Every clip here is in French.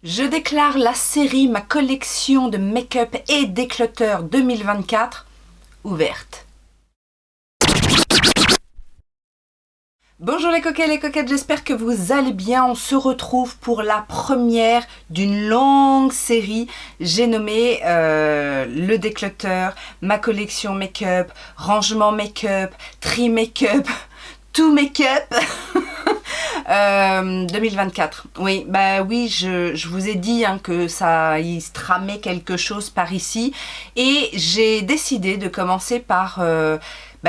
Je déclare la série, ma collection de make-up et déclutter 2024 ouverte. Bonjour les coquets et les coquettes, j'espère que vous allez bien. On se retrouve pour la première d'une longue série. J'ai nommé le déclutter, ma collection make-up, rangement make-up, tri make-up, tout make-up 2024. Oui, bah oui, je vous ai dit que il se tramait quelque chose par ici. Et j'ai décidé de commencer par...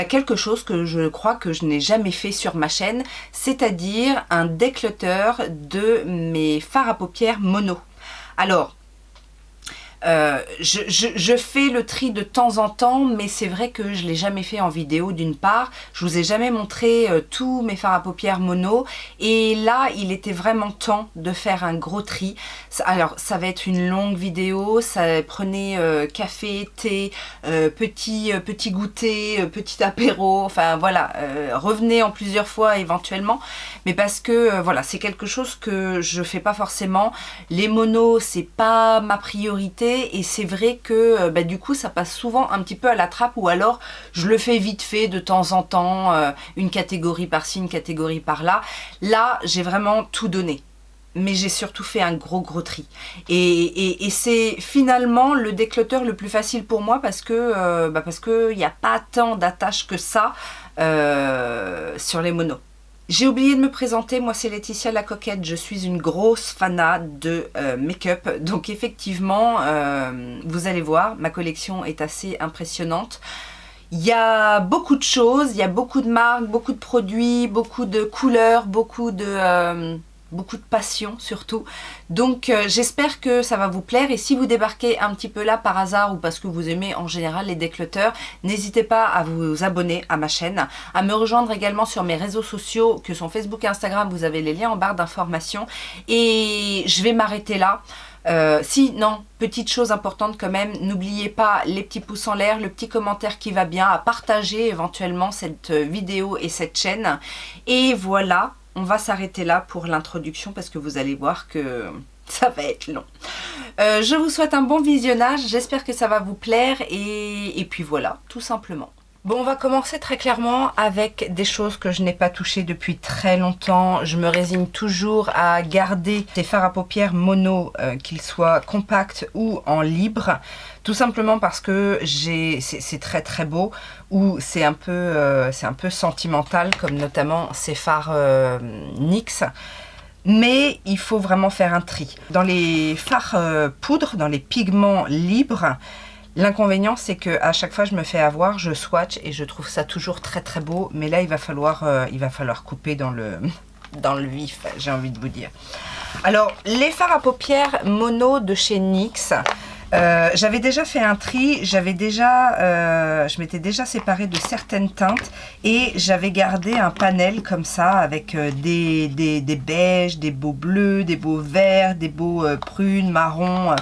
quelque chose que je crois que je n'ai jamais fait sur ma chaîne, c'est-à-dire un déclutter de mes fards à paupières mono. Alors, je fais le tri de temps en temps, mais c'est vrai que je ne l'ai jamais fait en vidéo d'une part. Je vous ai jamais montré tous mes fards à paupières mono. Et là, il était vraiment temps de faire un gros tri. Alors, ça va être une longue vidéo. Prenez café, thé, petit goûter, petit apéro. Enfin, voilà. Revenez en plusieurs fois éventuellement. Mais parce que, voilà, c'est quelque chose que je fais pas forcément. Les monos, c'est pas ma priorité. Et c'est vrai que du coup ça passe souvent un petit peu à la trappe, ou alors je le fais vite fait de temps en temps, une catégorie par-ci, une catégorie par-là. Là j'ai vraiment tout donné, mais j'ai surtout fait un gros tri. Et c'est finalement le déclutter le plus facile pour moi parce que il n'y a pas tant d'attaches que ça sur les monos. J'ai oublié de me présenter, moi c'est Laetitia la coquette, je suis une grosse fanat de make-up, donc effectivement, vous allez voir, ma collection est assez impressionnante. Il y a beaucoup de choses, il y a beaucoup de marques, beaucoup de produits, beaucoup de couleurs, beaucoup de passion surtout. Donc j'espère que ça va vous plaire, et si vous débarquez un petit peu là par hasard ou parce que vous aimez en général les déclutters, n'hésitez pas à vous abonner à ma chaîne, à me rejoindre également sur mes réseaux sociaux que sont Facebook et Instagram. Vous avez les liens en barre d'informations, et je vais m'arrêter là. Petite chose importante quand même, n'oubliez pas les petits pouces en l'air, le petit commentaire qui va bien, à partager éventuellement cette vidéo et cette chaîne. Et voilà, on va s'arrêter là pour l'introduction parce que vous allez voir que ça va être long. Je vous souhaite un bon visionnage, j'espère que ça va vous plaire, et puis voilà, tout simplement. Bon, on va commencer très clairement avec des choses que je n'ai pas touchées depuis très longtemps. Je me résigne toujours à garder des fards à paupières mono, qu'ils soient compacts ou en libre. Tout simplement parce que c'est très beau, ou c'est un peu sentimental, comme notamment ces fards NYX. Mais il faut vraiment faire un tri. Dans les fards poudre, dans les pigments libres, l'inconvénient, c'est que à chaque fois je me fais avoir, je swatch et je trouve ça toujours très beau. Mais là, il va falloir couper dans le vif, j'ai envie de vous dire. Alors, les fards à paupières mono de chez NYX, j'avais déjà fait un tri, je m'étais déjà séparée de certaines teintes, et j'avais gardé un panel comme ça avec des beiges, des beaux bleus, des beaux verts, des beaux prunes, marrons.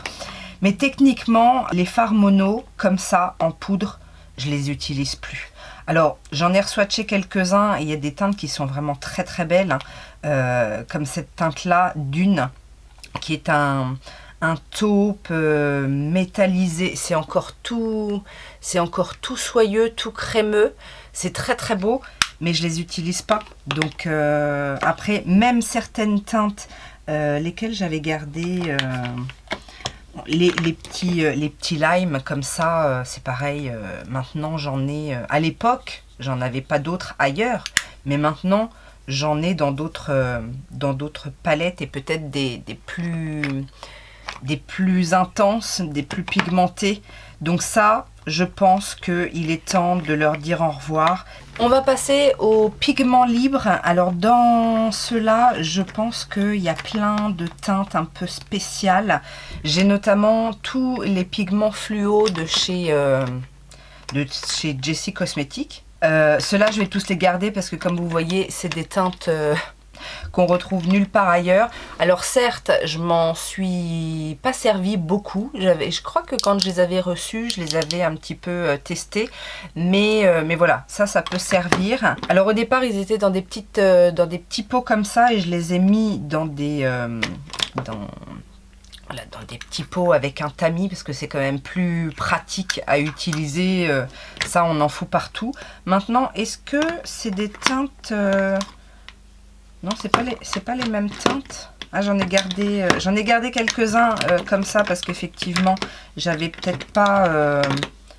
Mais techniquement, les fards mono comme ça en poudre, je les utilise plus. Alors, j'en ai swatché quelques-uns, et il y a des teintes qui sont vraiment très belles, comme cette teinte-là d'une, qui est un taupe métallisé. C'est encore tout soyeux, tout crémeux. C'est très beau, mais je les utilise pas. Donc après, même certaines teintes, lesquelles j'avais gardé, les petits limes comme ça, c'est pareil. Maintenant j'en ai, à l'époque j'en avais pas d'autres ailleurs, mais maintenant j'en ai dans d'autres palettes, et peut-être des plus intenses, des plus pigmentées. Donc ça, je pense qu'il est temps de leur dire au revoir. On va passer aux pigments libres. Alors dans ceux-là, je pense qu'il y a plein de teintes un peu spéciales. J'ai notamment tous les pigments fluo de chez Jessie Cosmetics. Ceux-là, je vais tous les garder parce que, comme vous voyez, c'est des teintes qu'on retrouve nulle part ailleurs. Alors certes, je m'en suis pas servi beaucoup. Je crois que quand je les avais reçus, je les avais un petit peu testés. Mais voilà, ça peut servir. Alors au départ, ils étaient dans des petits pots comme ça, et je les ai mis dans des voilà, dans des petits pots avec un tamis parce que c'est quand même plus pratique à utiliser. Ça, on en fout partout. Maintenant, est-ce que c'est des teintes... Non, c'est pas les mêmes teintes. Ah, j'en ai gardé quelques-uns comme ça parce qu'effectivement, j'avais peut-être pas...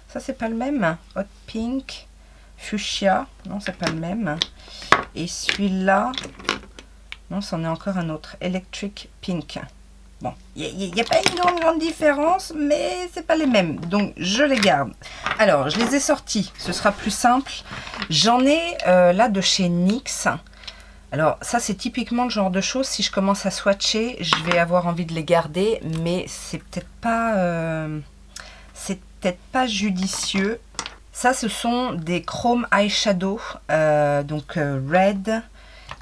Ça, c'est pas le même. Hot Pink, Fuchsia. Non, c'est pas le même. Et celui-là... Non, c'en est encore un autre. Electric Pink. Bon, il n'y a pas une grande différence, mais c'est pas les mêmes. Donc, je les garde. Alors, je les ai sortis. Ce sera plus simple. J'en ai là de chez NYX. Alors, ça, c'est typiquement le genre de choses. Si je commence à swatcher, je vais avoir envie de les garder. Mais c'est peut-être pas judicieux. Ça, ce sont des Chrome Eyeshadow. Donc, Red...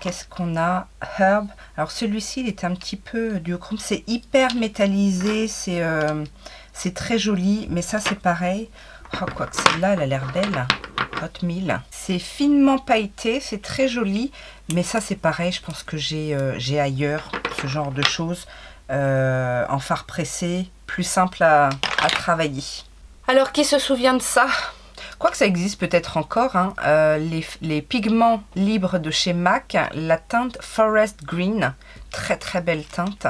Qu'est-ce qu'on a? Herb. Alors celui-ci, il est un petit peu duochrome. C'est hyper métallisé. C'est très joli. Mais ça, c'est pareil. Oh, quoi que celle-là, elle a l'air belle. Hot Mill. C'est finement pailleté. C'est très joli. Mais ça, c'est pareil. Je pense que j'ai ailleurs ce genre de choses. En fard pressé. Plus simple à travailler. Alors, qui se souvient de ça? Quoique ça existe peut-être encore, hein, les pigments libres de chez MAC, la teinte Forest Green, très très belle teinte.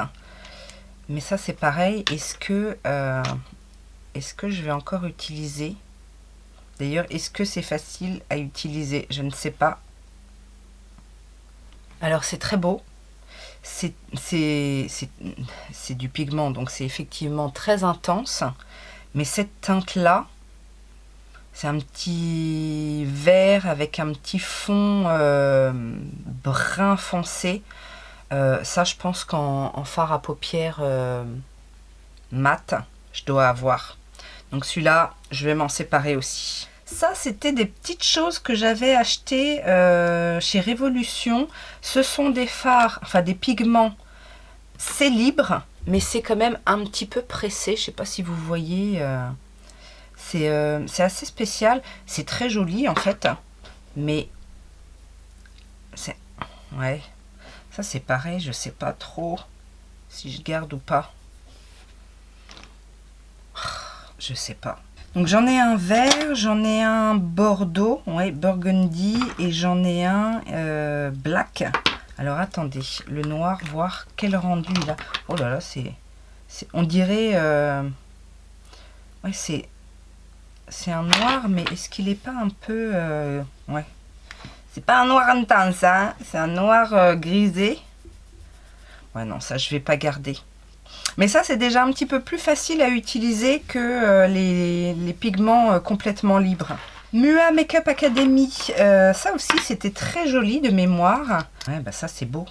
Mais ça c'est pareil, est-ce que je vais encore utiliser? D'ailleurs, est-ce que c'est facile à utiliser? Je ne sais pas. Alors c'est très beau, c'est du pigment, donc c'est effectivement très intense. Mais cette teinte-là, c'est un petit vert avec un petit fond brun foncé. Ça, je pense qu'en fard à paupières mat, je dois avoir. Donc celui-là, je vais m'en séparer aussi. Ça, c'était des petites choses que j'avais achetées chez Révolution. Ce sont des fards, enfin des pigments. C'est libre, mais c'est quand même un petit peu pressé. Je ne sais pas si vous voyez... C'est assez spécial, c'est très joli en fait, mais c'est... Ouais, ça c'est pareil, je sais pas trop si je garde ou pas. Je sais pas. Donc j'en ai un vert, j'en ai un bordeaux, ouais, burgundy, et j'en ai un black. Alors attendez, le noir, voir quel rendu il a. Oh là là, on dirait... ouais, c'est un noir, mais est-ce qu'il n'est pas un peu... ouais. C'est pas un noir intense, hein. C'est un noir grisé. Ouais, non, ça, je vais pas garder. Mais ça, c'est déjà un petit peu plus facile à utiliser que les pigments complètement libres. Mua Makeup Academy. Ça aussi, c'était très joli de mémoire. Ouais, bah ça, c'est beau.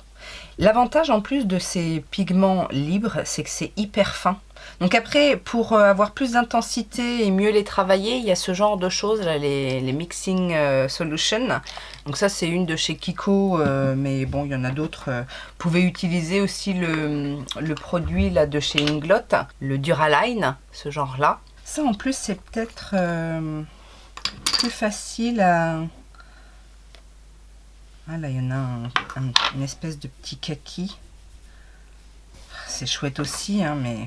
L'avantage, en plus de ces pigments libres, c'est que c'est hyper fin. Donc après, pour avoir plus d'intensité et mieux les travailler, il y a ce genre de choses, là, les Mixing Solutions. Donc ça, c'est une de chez Kiko, mais bon, il y en a d'autres. Vous pouvez utiliser aussi le produit là, de chez Inglot, le Duraline, ce genre-là. Ça, en plus, c'est peut-être plus facile à... Ah là, il y en a une espèce de petit kaki. C'est chouette aussi, hein, mais...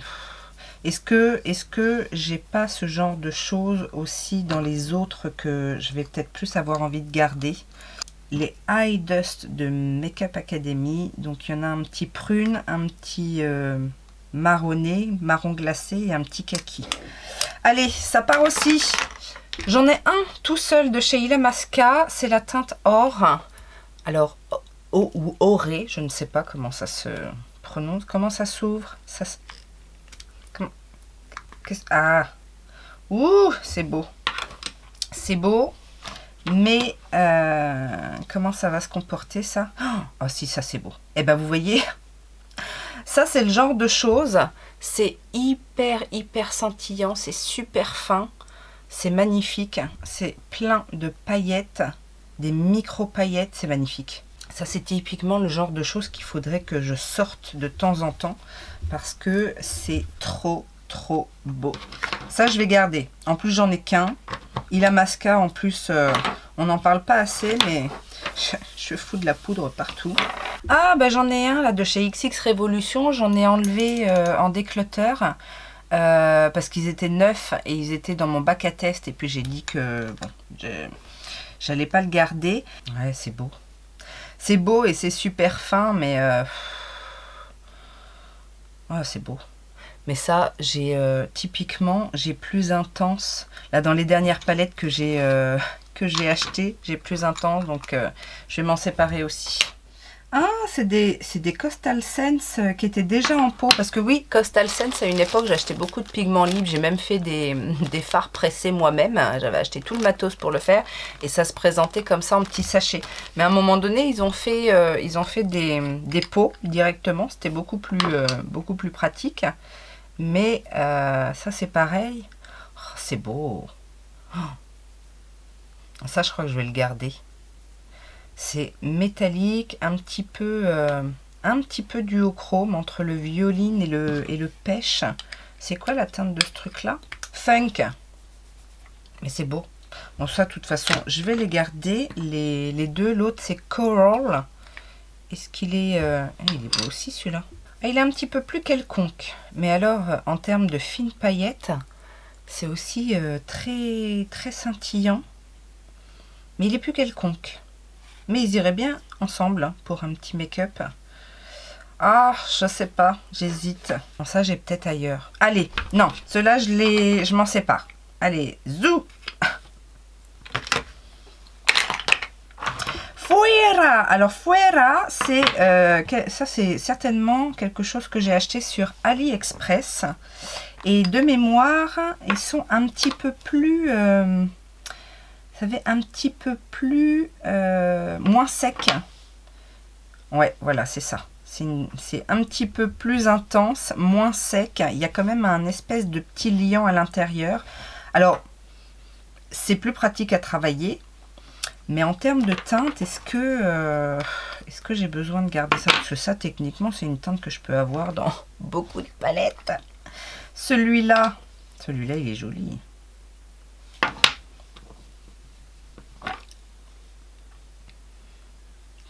Est-ce que j'ai pas ce genre de choses aussi dans les autres que je vais peut-être plus avoir envie de garder? Les Eye Dust de Makeup Academy. Donc il y en a un petit prune, un petit marronné, marron glacé et un petit kaki. Allez, ça part aussi. J'en ai un tout seul de chez Illamasqua. C'est la teinte or. Alors, O ou oré, je ne sais pas comment ça se prononce. Comment ça s'ouvre? Ça se... Ah, ouh, c'est beau. C'est beau, mais comment ça va se comporter ça? Oh si, ça c'est beau. Et ben vous voyez, ça c'est le genre de choses, c'est hyper scintillant, c'est super fin, c'est magnifique, c'est plein de paillettes, des micro paillettes, c'est magnifique. Ça c'est typiquement le genre de choses qu'il faudrait que je sorte de temps en temps parce que c'est trop beau. Ça je vais garder. En plus j'en ai qu'un. Illamasqua en plus on n'en parle pas assez, mais je fous de la poudre partout. Ah, bah j'en ai un là de chez XX Révolution. J'en ai enlevé en déclutter parce qu'ils étaient neufs et ils étaient dans mon bac à test. Et puis j'ai dit que bon, j'allais pas le garder. Ouais, c'est beau. C'est beau et c'est super fin, mais ouais, c'est beau. Mais ça, j'ai typiquement, j'ai plus intense. Là, dans les dernières palettes que j'ai achetées, j'ai plus intense, donc je vais m'en séparer aussi. Ah, c'est des Coastal Scents qui étaient déjà en pot. Parce que oui, Coastal Scents, à une époque, j'achetais beaucoup de pigments libres. J'ai même fait des fards pressés moi-même. J'avais acheté tout le matos pour le faire. Et ça se présentait comme ça en petits sachets. Mais à un moment donné, ils ont fait des pots directement. C'était beaucoup plus pratique. Mais ça, c'est pareil. Oh, c'est beau. Oh. Ça, je crois que je vais le garder. C'est métallique, un petit peu duochrome entre le violine et le pêche. C'est quoi la teinte de ce truc-là? Funk. Mais c'est beau. Bon, ça, de toute façon, je vais les garder. Les deux, l'autre, c'est Coral. Est-ce qu'il est... il est beau aussi, celui-là. Ah, il est un petit peu plus quelconque. Mais alors, en termes de fines paillettes, c'est aussi très, très scintillant. Mais il est plus quelconque. Mais ils iraient bien ensemble pour un petit make-up. Ah, je sais pas, j'hésite. Bon, ça, j'ai peut-être ailleurs. Allez, non, ceux-là, je m'en sépare. Allez, zou. Fuera. Alors, Fuera, ça, c'est certainement quelque chose que j'ai acheté sur AliExpress. Et de mémoire, ils sont un petit peu plus... vous savez, un petit peu plus moins sec. Ouais, voilà, c'est ça. C'est un petit peu plus intense, moins sec. Il y a quand même un espèce de petit liant à l'intérieur. Alors, c'est plus pratique à travailler. Mais en termes de teinte, est-ce que j'ai besoin de garder ça? Parce que ça, techniquement, c'est une teinte que je peux avoir dans beaucoup de palettes. Celui-là, il est joli.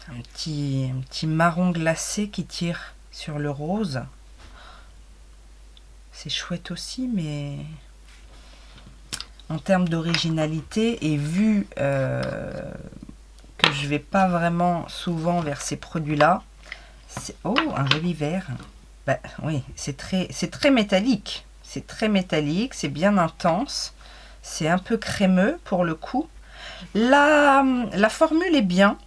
Un petit marron glacé qui tire sur le rose. C'est chouette aussi, mais en termes d'originalité, et vu que je vais pas vraiment souvent vers ces produits-là, oh, un joli vert. Bah, oui, c'est très métallique. C'est très métallique, c'est bien intense. C'est un peu crémeux pour le coup. La formule est bien,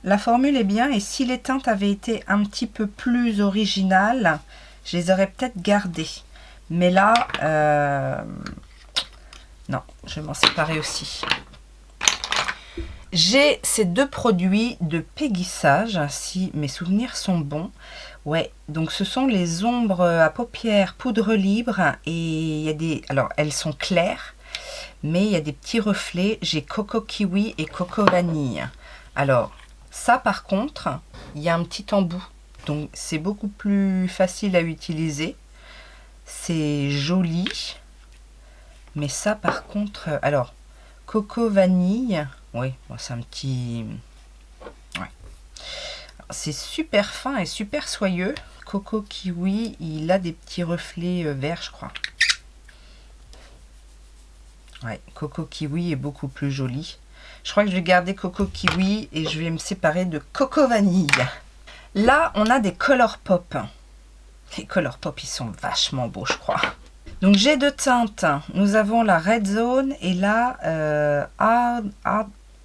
et si les teintes avaient été un petit peu plus originales, je les aurais peut-être gardées. Mais là, non, je vais m'en séparer aussi. J'ai ces deux produits de péguissage, si mes souvenirs sont bons. Ouais, donc ce sont les ombres à paupières poudre libre, et il y a des... Alors, elles sont claires, mais il y a des petits reflets. J'ai Coco Kiwi et Coco Vanille. Alors, ça par contre, il y a un petit embout. Donc, c'est beaucoup plus facile à utiliser. C'est joli. Mais ça par contre... Alors, Coco Vanille... Oui, bon, c'est un petit... Ouais. C'est super fin et super soyeux. Coco Kiwi, il a des petits reflets verts, je crois. Ouais, Coco Kiwi est beaucoup plus joli. Je crois que je vais garder Coco Kiwi et je vais me séparer de Coco Vanille. Là, on a des Color Pop. Les Color Pop, ils sont vachement beaux, je crois. Donc, j'ai deux teintes. Nous avons la Red Zone et la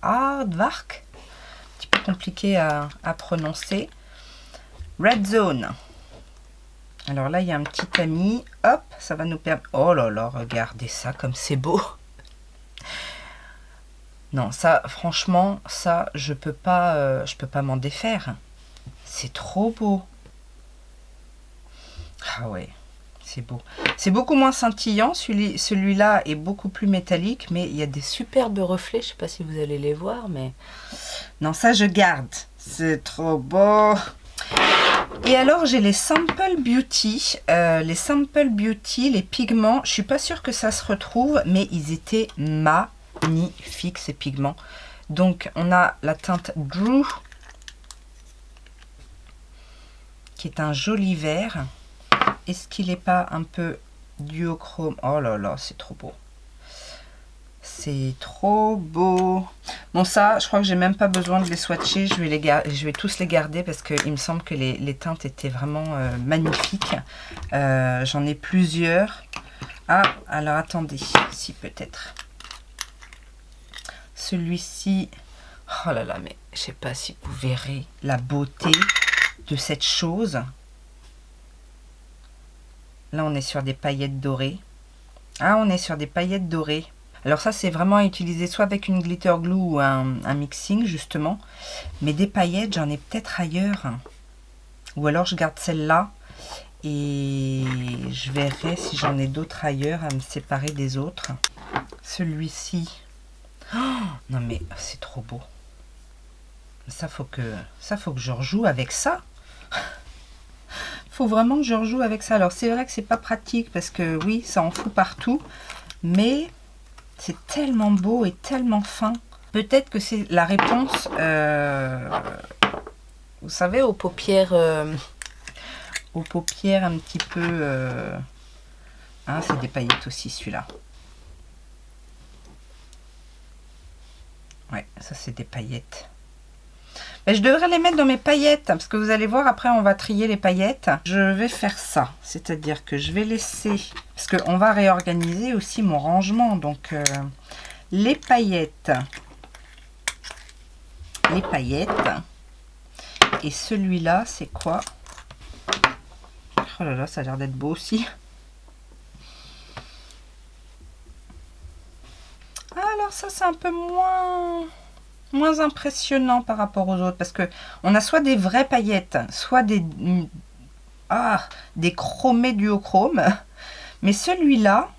Aardvark. Un petit peu compliqué à prononcer. Red Zone. Alors là, il y a un petit tamis. Hop, ça va nous permettre... Oh là là, regardez ça comme c'est beau. Non, ça, franchement, ça, je peux pas m'en défaire. C'est trop beau. Ah ouais, c'est beau. C'est beaucoup moins scintillant. Celui-là est beaucoup plus métallique, mais il y a des superbes reflets. Je sais pas si vous allez les voir, mais... Non, ça, je garde. C'est trop beau. Et alors, j'ai les Sample Beauty. Les Sample Beauty, les pigments, je suis pas sûre que ça se retrouve, mais ils étaient magnifiques, ces pigments. Donc, on a la teinte Drew. qui est un joli vert. Est-ce qu'il n'est pas un peu duochrome? Oh là là, c'est trop beau. C'est trop beau. Bon, ça, je crois que j'ai même pas besoin de les swatcher. Je vais tous les garder parce qu'il me semble que les teintes étaient vraiment magnifiques. J'en ai plusieurs. Ah, alors attendez, si peut-être. Celui-ci. Oh là là, mais je sais pas si vous verrez la beauté de cette chose. Là, on est sur des paillettes dorées. Ah, on est sur des paillettes dorées. Alors ça, c'est vraiment à utiliser soit avec une glitter glue ou un mixing, justement. Mais des paillettes, j'en ai peut-être ailleurs. Ou alors, je garde celle-là. Et je verrai si j'en ai d'autres ailleurs à me séparer des autres. Celui-ci. Oh, non mais c'est trop beau. Ça, faut que je rejoue avec ça. Faut vraiment que je rejoue avec ça. Alors c'est vrai que c'est pas pratique parce que oui, ça en fout partout, mais c'est tellement beau et tellement fin. Peut-être que c'est la réponse, vous savez, aux paupières un petit peu. Hein, c'est des paillettes aussi celui-là. Ouais, ça c'est des paillettes. Mais je devrais les mettre dans mes paillettes, parce que vous allez voir, après on va trier les paillettes. Je vais faire ça, c'est-à-dire que je vais laisser, parce qu'on va réorganiser aussi mon rangement, donc les paillettes, et celui-là, c'est quoi? Oh là là, ça a l'air d'être beau aussi. Alors ça, c'est un peu moins impressionnant par rapport aux autres, parce que on a soit des vraies paillettes, soit des chromés duochrome, mais celui-là,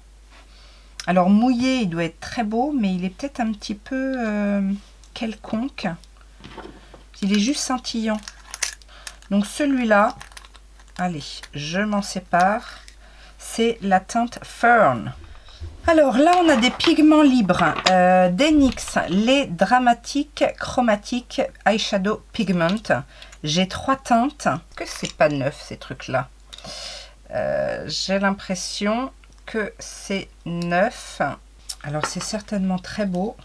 alors mouillé, il doit être très beau, mais il est peut-être un petit peu quelconque. Il est juste scintillant. Donc celui-là, allez, je m'en sépare. C'est la teinte Fern. Alors là, on a des pigments libres d'Enix, les Dramatic Chromatic Eyeshadow Pigment. J'ai 3 teintes. Que c'est pas neuf ces trucs-là. J'ai l'impression que c'est neuf. Alors c'est certainement très beau.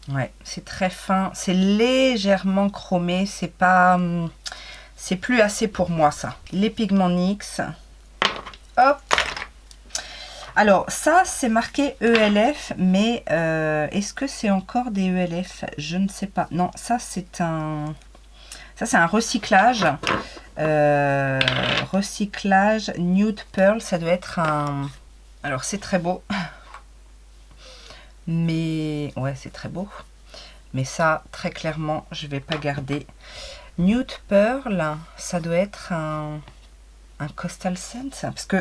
Ouais, c'est très fin. C'est légèrement chromé. C'est pas... c'est plus assez pour moi, ça. Les pigments NYX. Hop. Alors, ça, c'est marqué ELF, mais est-ce que c'est encore des ELF? Je ne sais pas. Non, ça, c'est un... ça, c'est un recyclage. Recyclage Nude Pearl. Ça doit être un... alors, c'est très beau. Mais... ouais, c'est très beau. Mais ça, très clairement, je ne vais pas garder. Nude Pearl, ça doit être un Coastal Scents, parce que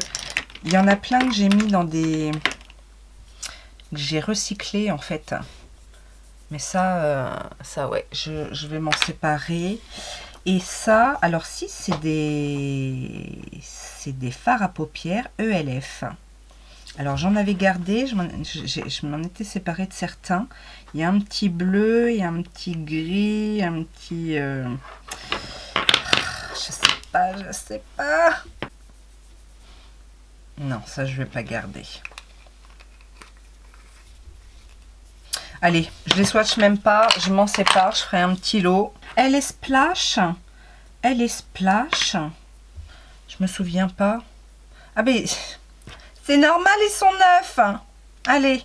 il y en a plein que j'ai mis dans des... que j'ai recyclé en fait. Mais ça, ouais, je vais m'en séparer. Et ça, alors si c'est des fards à paupières ELF. Alors j'en avais gardé, je m'en étais séparée de certains. Il y a un petit bleu, il y a un petit gris, un petit... je sais pas. Non, ça je vais pas garder. Allez, je les swatch même pas, je m'en sépare, je ferai un petit lot. Elle est splash. Je me souviens pas. Ah mais c'est normal, ils sont neufs. Allez,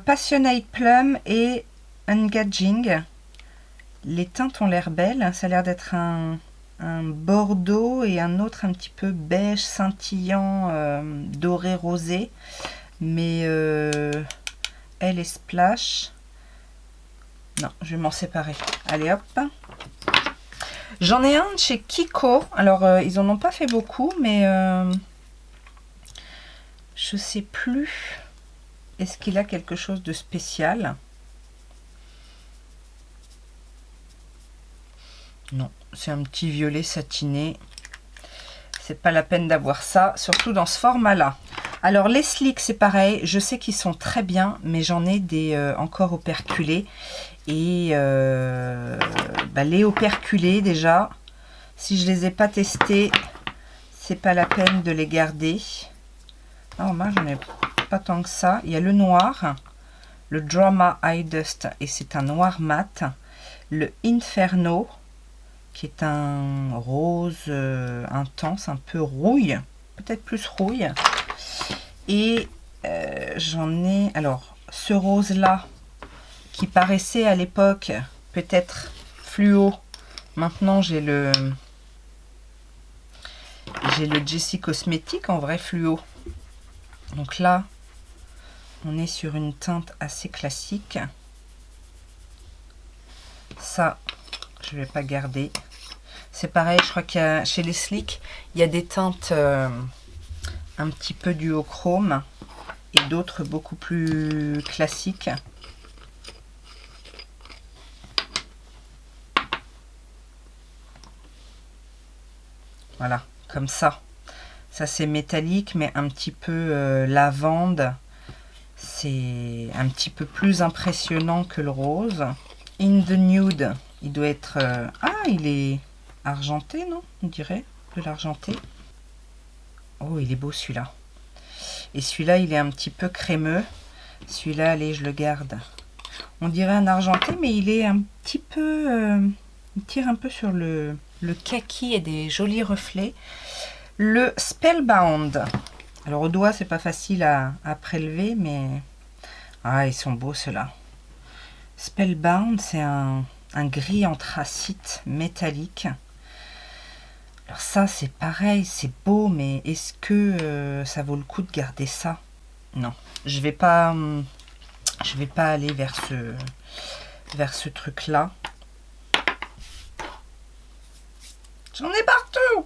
Passionate Plum et Engaging. Les teintes ont l'air belles. Ça a l'air d'être un bordeaux et un autre un petit peu beige scintillant, doré rosé. Mais elle est splash. Non, je vais m'en séparer. Allez hop. J'en ai un de chez Kiko. Alors ils en ont pas fait beaucoup, mais je sais plus. Est-ce qu'il a quelque chose de spécial? Non, c'est un petit violet satiné. C'est pas la peine d'avoir ça, surtout dans ce format-là. Alors les slicks c'est pareil, je sais qu'ils sont très bien, mais j'en ai des encore operculés. Et les operculés déjà, si je les ai pas testés, c'est pas la peine de les garder. Alors moi j'en ai pas tant que ça. Il y a le noir, le Drama Eye Dust, et c'est un noir mat. Le Inferno, qui est un rose intense, un peu rouille, peut-être plus rouille. Et j'en ai, alors ce rose là, qui paraissait à l'époque peut-être fluo. Maintenant j'ai le Jessie Cosmétique en vrai fluo. Donc là, on est sur une teinte assez classique. Ça, je vais pas garder. C'est pareil, je crois qu'il y a, chez les slicks, il y a des teintes un petit peu duochrome et d'autres beaucoup plus classiques. Voilà, comme ça. Ça c'est métallique, mais un petit peu lavande. C'est un petit peu plus impressionnant que le rose. In the Nude, il doit être... ah, il est argenté, non? On dirait de l'argenté. Oh, il est beau celui-là. Et celui-là, il est un petit peu crémeux. Celui-là, allez, je le garde. On dirait un argenté, mais il est un petit peu... il tire un peu sur le kaki et des jolis reflets. Le Spellbound. Alors au doigt, c'est pas facile à prélever, mais... ah, ils sont beaux ceux-là. Spellbound, c'est un gris anthracite métallique. Alors ça, c'est pareil, c'est beau, mais est-ce que ça vaut le coup de garder ça? Non, je vais pas aller vers ce truc-là. J'en ai partout.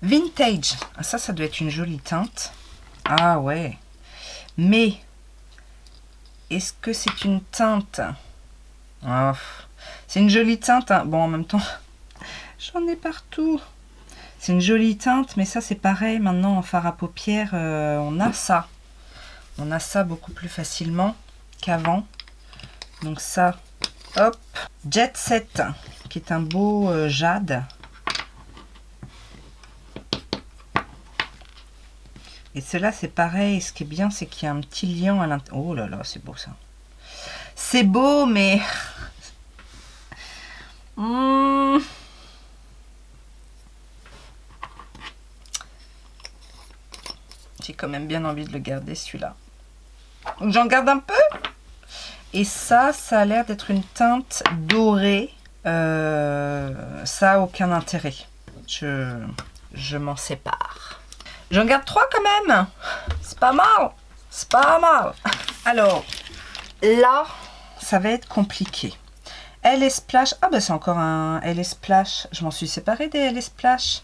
Vintage, ça doit être une jolie teinte. Ah ouais, mais est-ce que c'est une teinte? Oh, c'est une jolie teinte, hein. Bon, en même temps, j'en ai partout. C'est une jolie teinte, mais ça c'est pareil. Maintenant en fard à paupières, on a ça. On a ça beaucoup plus facilement qu'avant. Donc ça, hop, Jet Set, qui est un beau jade. Et cela c'est pareil. Ce qui est bien, c'est qu'il y a un petit liant à l'intérieur. Oh là là, c'est beau ça. C'est beau, mais... J'ai quand même bien envie de le garder celui-là. Donc j'en garde un peu. Et ça a l'air d'être une teinte dorée. Ça a aucun intérêt. Je m'en sépare. J'en garde 3 quand même. C'est pas mal. C'est pas mal. Alors, là, ça va être compliqué. LS Splash. Ah bah c'est encore un LS Splash. Je m'en suis séparée des LS Splash.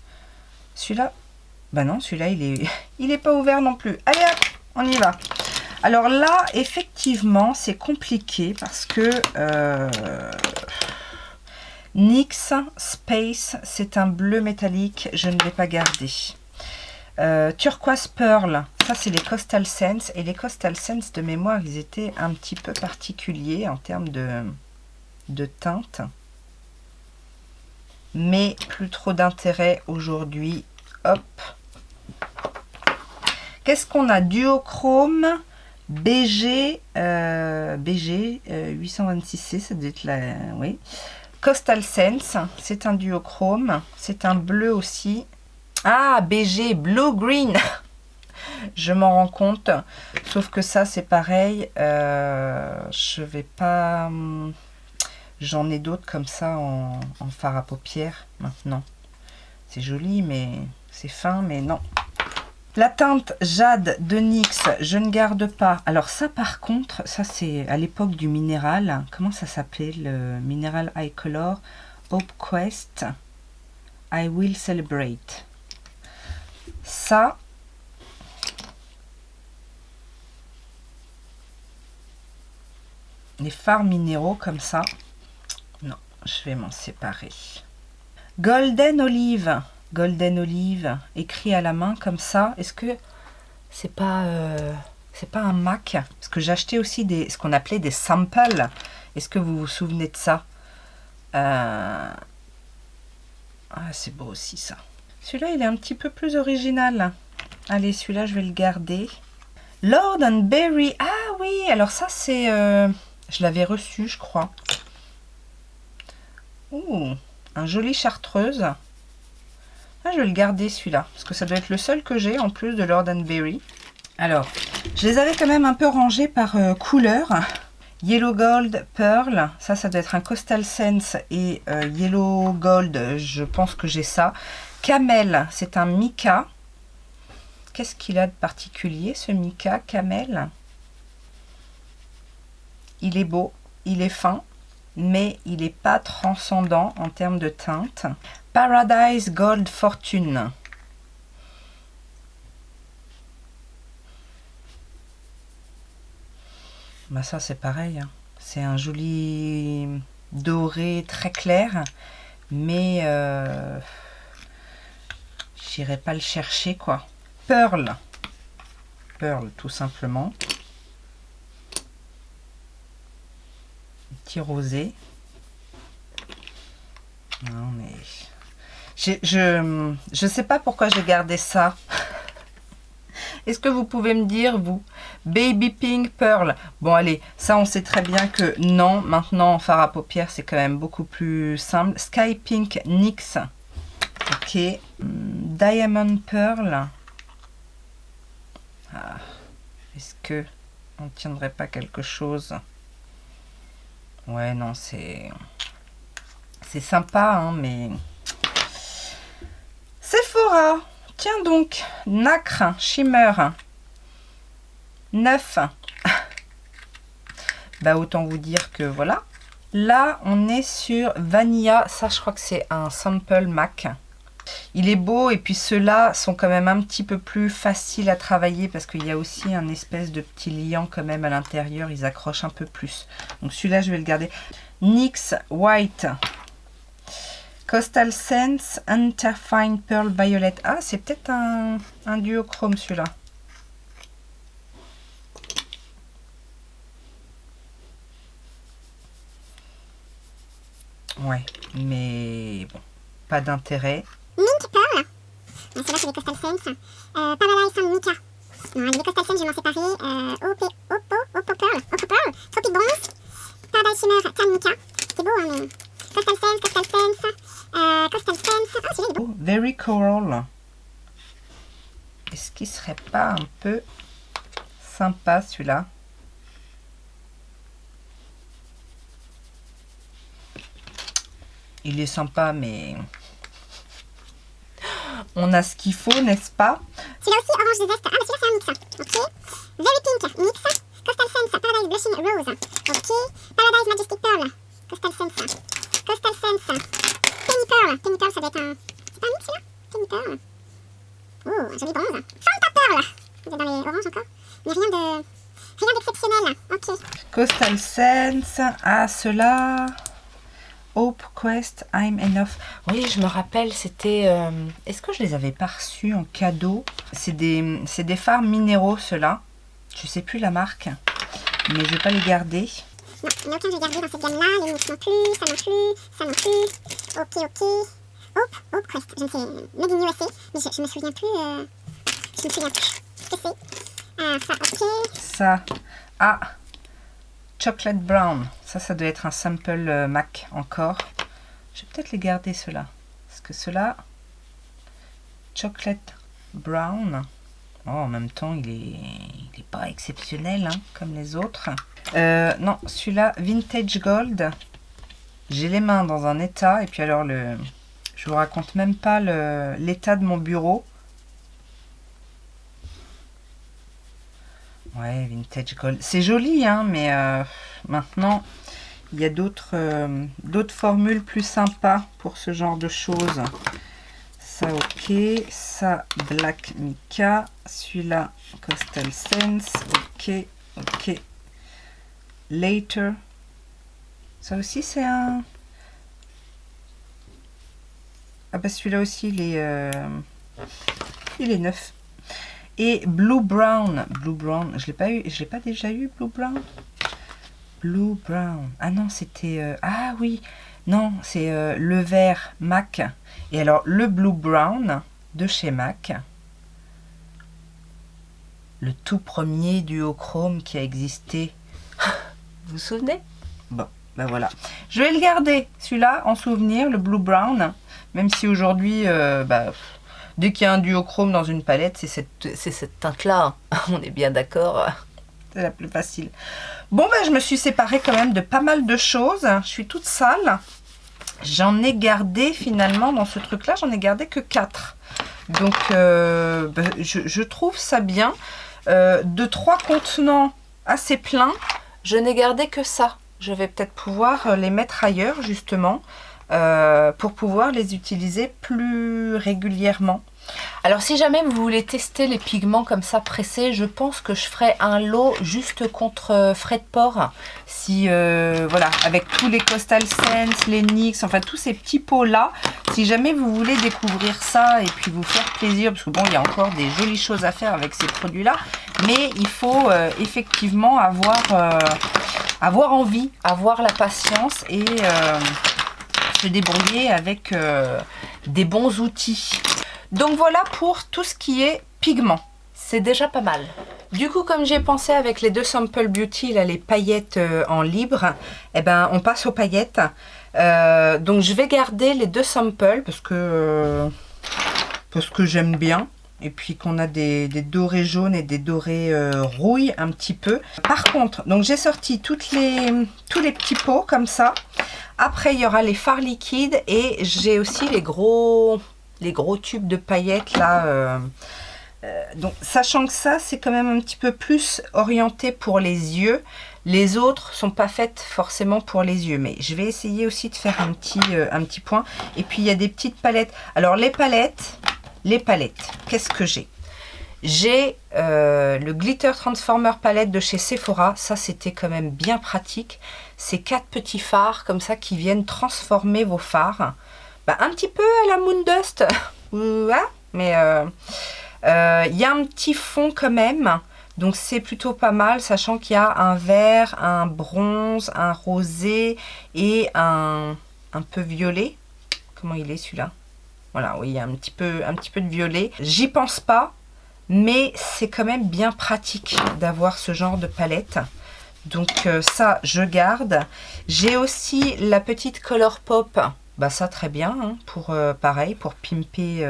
Celui-là. Bah non, celui-là, il est pas ouvert non plus. Allez hop, on y va. Alors là, effectivement, c'est compliqué parce que NYX Space, c'est un bleu métallique, je ne vais pas garder. Turquoise Pearl, ça c'est les Coastal Scents. Et les Coastal Scents, de mémoire, ils étaient un petit peu particuliers en termes de teinte. Mais plus trop d'intérêt aujourd'hui. Hop. Qu'est-ce qu'on a? Duochrome, BG, 826C, ça doit être la... oui. Coastal Scents, c'est un duochrome. C'est un bleu aussi. Ah, BG, Blue Green. Je m'en rends compte. Sauf que ça, c'est pareil. Je vais pas... J'en ai d'autres comme ça en fard à paupières maintenant. C'est joli, mais c'est fin, mais non. La teinte Jade de NYX, je ne garde pas. Alors ça par contre, ça c'est à l'époque du minéral. Comment ça s'appelait? Le Mineral Eye Color Hope Quest I Will Celebrate. Ça, les fards minéraux comme ça, non, je vais m'en séparer. Golden Olive. Golden Olive, écrit à la main comme ça. Est-ce que c'est pas un MAC. Parce que j'ai acheté aussi ce qu'on appelait des samples. Est-ce que vous vous souvenez de ça? Ah, c'est beau aussi ça. Celui-là, il est un petit peu plus original. Allez, celui-là, je vais le garder. Lord & Berry. Ah oui, alors ça, c'est... je l'avais reçu, je crois. Ouh, un joli chartreuse. Ah, je vais le garder celui-là, parce que ça doit être le seul que j'ai en plus de Lord & Berry. Alors, je les avais quand même un peu rangés par couleur. Yellow Gold Pearl, ça doit être un Coastal Scents et Yellow Gold, je pense que j'ai ça. Camel, c'est un mica. Qu'est-ce qu'il a de particulier ce mica Camel? Il est beau, il est fin, mais il n'est pas transcendant en termes de teinte. Paradise Gold Fortune. Bah ça c'est pareil, hein. C'est un joli doré très clair, mais j'irai pas le chercher quoi. Pearl, tout simplement. Petit rosé. Non mais je sais pas pourquoi j'ai gardé ça. Est-ce que vous pouvez me dire, vous? Baby Pink Pearl. Bon, allez, ça, on sait très bien que non. Maintenant, en fard à paupières, c'est quand même beaucoup plus simple. Sky Pink NYX. Ok. Diamond Pearl. Ah. Est-ce que on ne tiendrait pas quelque chose? Ouais, non, c'est sympa, hein, mais... Sephora. Tiens donc, nacre, shimmer, 9. Bah autant vous dire que voilà. Là, on est sur Vanilla. Ça, je crois que c'est un sample MAC. Il est beau et puis ceux-là sont quand même un petit peu plus faciles à travailler parce qu'il y a aussi un espèce de petit liant quand même à l'intérieur. Ils accrochent un peu plus. Donc celui-là, je vais le garder. NYX White. Coastal Scents, Interfine Pearl Violet. Ah, c'est peut-être un duochrome celui-là. Ouais, mais bon, pas d'intérêt. Mink Pearl. Celle-là, c'est les Coastal Scents. Paradise Sun Mica. Les Coastal Scents, je vais m'en séparer. Oppo Pearl. Tropic Bronze. Paradise Shimmer, Tan Mica. C'est beau, hein, mais... Coastal Scents. Coastal Scents. Ah, celui-là, il est beau. Very Coral. Est-ce qu'il serait pas un peu sympa, celui-là? Il est sympa, mais... On a ce qu'il faut, n'est-ce pas? Celui-là aussi, Orange Zest. Ah, mais celui-là, c'est un mix. Ok. Very Pink, mix. Coastal Scents, Paradise Blushing Rose. Ok. Paradise Majestic Pearl. Coastal Scents. Coastal Scents. Penny Pearl. Penny Pearl, ça doit être un... C'est pas un mix, celui-là? Penny Pearl. Oh, un joli bronze. Fanta Pearl. Vous êtes dans les oranges encore. Mais rien d'exceptionnel. Ok. Coastal Scents. Ah, ceux-là... Hope Quest, I'm Enough. Oui, je me rappelle, c'était... Est-ce que je les avais pas reçus en cadeau? C'est des fards minéraux, ceux-là. Je sais plus la marque, mais je vais pas les garder. Non, il n'y en a aucun que j'ai gardé dans cette gamme-là. Les mix non plus, ça non plus, ça non plus. Ok. Hope Quest, je ne sais, Made in USA, mais je me souviens plus, ce que c'est. Ça, ok. Ça, ah, Chocolate Brown. Ça doit être un sample MAC encore. Je vais peut-être les garder, ceux-là. Parce que ceux-là, Chocolate Brown, oh, en même temps, il est pas exceptionnel, hein, comme les autres. Non, celui-là, Vintage Gold. J'ai les mains dans un état. Et puis alors, je vous raconte même pas l'état de mon bureau. Ouais, Vintage Gold. C'est joli, hein, mais maintenant, il y a d'autres formules plus sympas pour ce genre de choses. Ça, ok. Ça, Black Mica. Celui-là, Coastal Scents. Ok. Later. Ça aussi, c'est un... Ah bah celui-là aussi, il est neuf. et Blue Brown. Blue Brown, je l'ai pas déjà eu, Blue Brown? Blue Brown. Ah non, c'était... ah oui, non, c'est le vert MAC. Et alors, le Blue Brown de chez MAC. Le tout premier duochrome qui a existé. Vous vous souvenez? Bon, ben voilà. Je vais le garder, celui-là, en souvenir, le Blue Brown. Même si aujourd'hui, dès qu'il y a un duochrome dans une palette, c'est cette teinte-là. On est bien d'accord. C'est la plus facile. Bon, ben, je me suis séparée quand même de pas mal de choses. Je suis toute sale. J'en ai gardé finalement, dans ce truc-là, j'en ai gardé que 4. Donc, je trouve ça bien. De 3 contenants assez pleins, je n'ai gardé que ça. Je vais peut-être pouvoir les mettre ailleurs, justement, pour pouvoir les utiliser plus régulièrement. Alors, si jamais vous voulez tester les pigments comme ça pressés, je pense que je ferai un lot juste contre frais de port. Si, voilà, avec tous les Coastal Scents, les NYX, enfin tous ces petits pots-là, si jamais vous voulez découvrir ça et puis vous faire plaisir, parce que bon, il y a encore des jolies choses à faire avec ces produits-là, mais il faut effectivement avoir envie, avoir la patience et se débrouiller avec des bons outils. Donc voilà pour tout ce qui est pigments. C'est déjà pas mal. Du coup, comme j'ai pensé avec les 2 Sample Beauty, là, les paillettes en libre, eh ben, on passe aux paillettes. Donc je vais garder les 2 samples parce que j'aime bien. Et puis qu'on a des dorés jaunes et des dorés rouilles un petit peu. Par contre, donc j'ai sorti tous les petits pots comme ça. Après, il y aura les fards liquides et j'ai aussi les gros tubes de paillettes là. Donc sachant que ça c'est quand même un petit peu plus orienté pour les yeux, les autres sont pas faites forcément pour les yeux, mais je vais essayer aussi de faire un petit point. Et puis il y a des petites palettes. Alors les palettes, qu'est-ce que j'ai? J'ai le Glitter Transformer palette de chez Sephora. Ça c'était quand même bien pratique. C'est 4 petits fards comme ça qui viennent transformer vos fards. Un petit peu à la Moondust, mais il y a un petit fond quand même, donc c'est plutôt pas mal, sachant qu'il y a un vert, un bronze, un rosé et un peu violet. Comment il est celui-là? Voilà, oui, il y a un petit peu de violet. J'y pense pas, mais c'est quand même bien pratique d'avoir ce genre de palette. Donc ça, je garde. J'ai aussi la petite Color Pop. Ça très bien, hein, pour pareil, pour pimper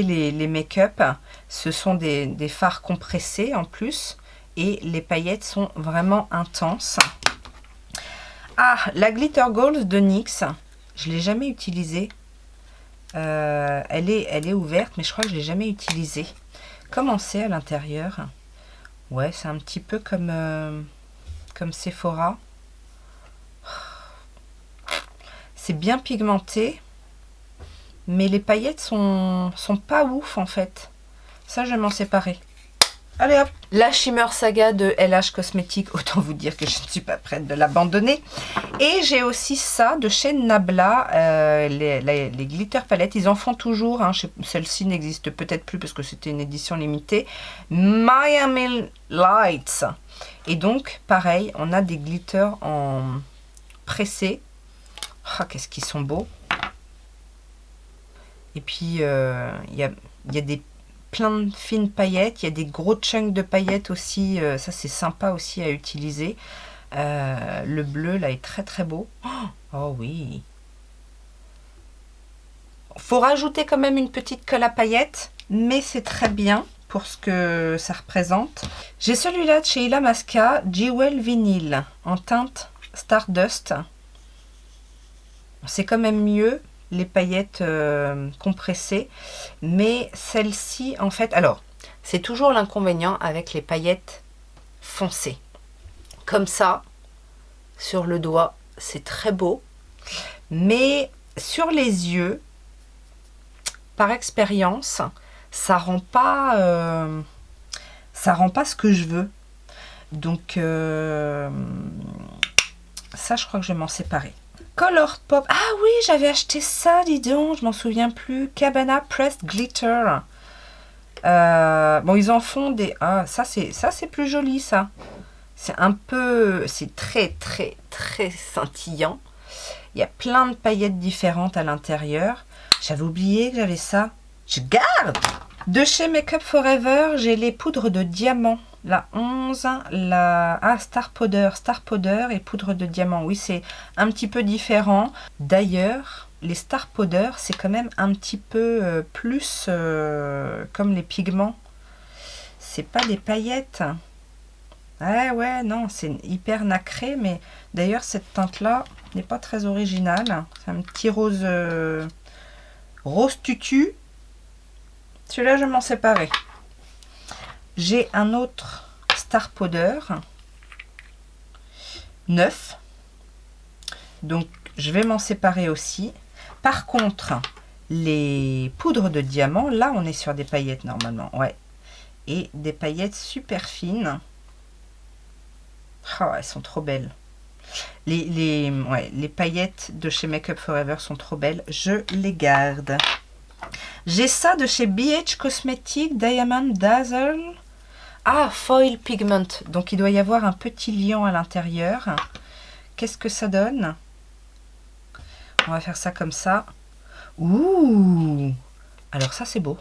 les make-up. Ce sont des fards compressés en plus et les paillettes sont vraiment intenses. Ah, la Glitter Gold de NYX, je ne l'ai jamais utilisée. Elle est ouverte, mais je crois que je ne l'ai jamais utilisée. Comment c'est à l'intérieur? Ouais, c'est un petit peu comme Sephora. C'est bien pigmenté, mais les paillettes sont pas ouf en fait. Ça, je vais m'en séparer. Allez hop, la Shimmer Saga de LH Cosmetics, autant vous dire que je ne suis pas prête de l'abandonner. Et j'ai aussi ça de chez Nabla, les glitter palettes, ils en font toujours, hein. Celle-ci n'existe peut-être plus parce que c'était une édition limitée. Miami Lights. Et donc, pareil, on a des glitters en pressé. Ah, qu'est-ce qu'ils sont beaux. Et puis, il y a plein de fines paillettes. Il y a des gros chunks de paillettes aussi. Ça, c'est sympa aussi à utiliser. Le bleu, là, est très, très beau. Oh oui. Faut rajouter quand même une petite colle à paillettes. Mais c'est très bien pour ce que ça représente. J'ai celui-là de chez Illamasqua, Jewel Vinyl, en teinte Stardust. C'est quand même mieux, les paillettes compressées, mais celle-ci, en fait, alors, c'est toujours l'inconvénient avec les paillettes foncées. Comme ça, sur le doigt, c'est très beau, mais sur les yeux, par expérience, ça rend pas ce que je veux. Donc, ça, je crois que je vais m'en séparer. Color Pop. Ah oui, j'avais acheté ça, dis donc, je m'en souviens plus. Cabana Pressed Glitter. Bon, ils en font des... Ah, ça c'est plus joli, ça. C'est un peu... C'est très, très, très scintillant. Il y a plein de paillettes différentes à l'intérieur. J'avais oublié que j'avais ça. Je garde! De chez Make Up Forever, j'ai les poudres de diamant. La 11, la... Ah, Star Powder et poudre de diamant. Oui, c'est un petit peu différent. D'ailleurs, les Star Powder, c'est quand même un petit peu plus comme les pigments. C'est pas des paillettes. Ouais, non, c'est hyper nacré. Mais d'ailleurs, cette teinte-là n'est pas très originale. C'est un petit rose, rose tutu. Celui-là, je m'en séparais. J'ai un autre Star Powder 9. Donc, je vais m'en séparer aussi. Par contre, les poudres de diamant, là, on est sur des paillettes normalement. Ouais. Et des paillettes super fines. Oh, elles sont trop belles. Les paillettes de chez Make Up Forever sont trop belles. Je les garde. J'ai ça de chez BH Cosmetics, Diamond Dazzle. Ah, Foil Pigment. Donc, il doit y avoir un petit liant à l'intérieur. Qu'est-ce que ça donne? On va faire ça comme ça. Ouh! Alors, ça, c'est beau.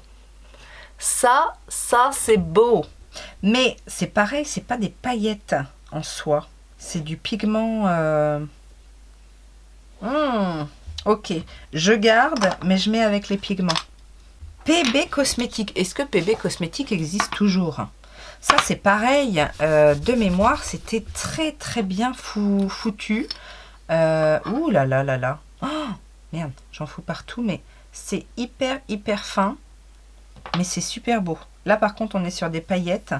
Ça, c'est beau. Mais, c'est pareil, c'est pas des paillettes en soi. C'est du pigment... Ok, je garde, mais je mets avec les pigments. PB Cosmétique. Est-ce que PB Cosmétique existe toujours? Ça, c'est pareil. De mémoire, c'était très, très bien foutu. Ouh là là là là. Oh, merde, j'en fous partout, mais c'est hyper, hyper fin. Mais c'est super beau. Là, par contre, on est sur des paillettes.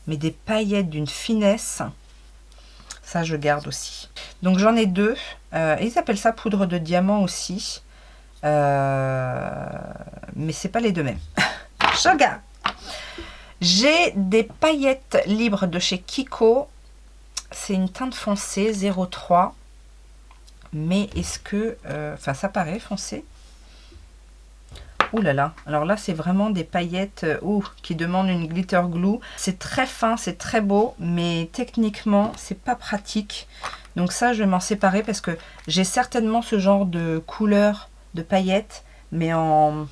Mais des paillettes d'une finesse. Ça, je garde aussi. Donc, j'en ai deux. Ils appellent ça poudre de diamant aussi. Mais c'est pas les deux mêmes. Je garde. J'ai des paillettes libres de chez Kiko. C'est une teinte foncée 03. Mais est-ce que... Enfin, ça paraît foncé. Ouh là là. Alors là, c'est vraiment des paillettes qui demandent une glitter glue. C'est très fin, c'est très beau. Mais techniquement, c'est pas pratique. Donc ça, je vais m'en séparer parce que j'ai certainement ce genre de couleur de paillettes. Mais en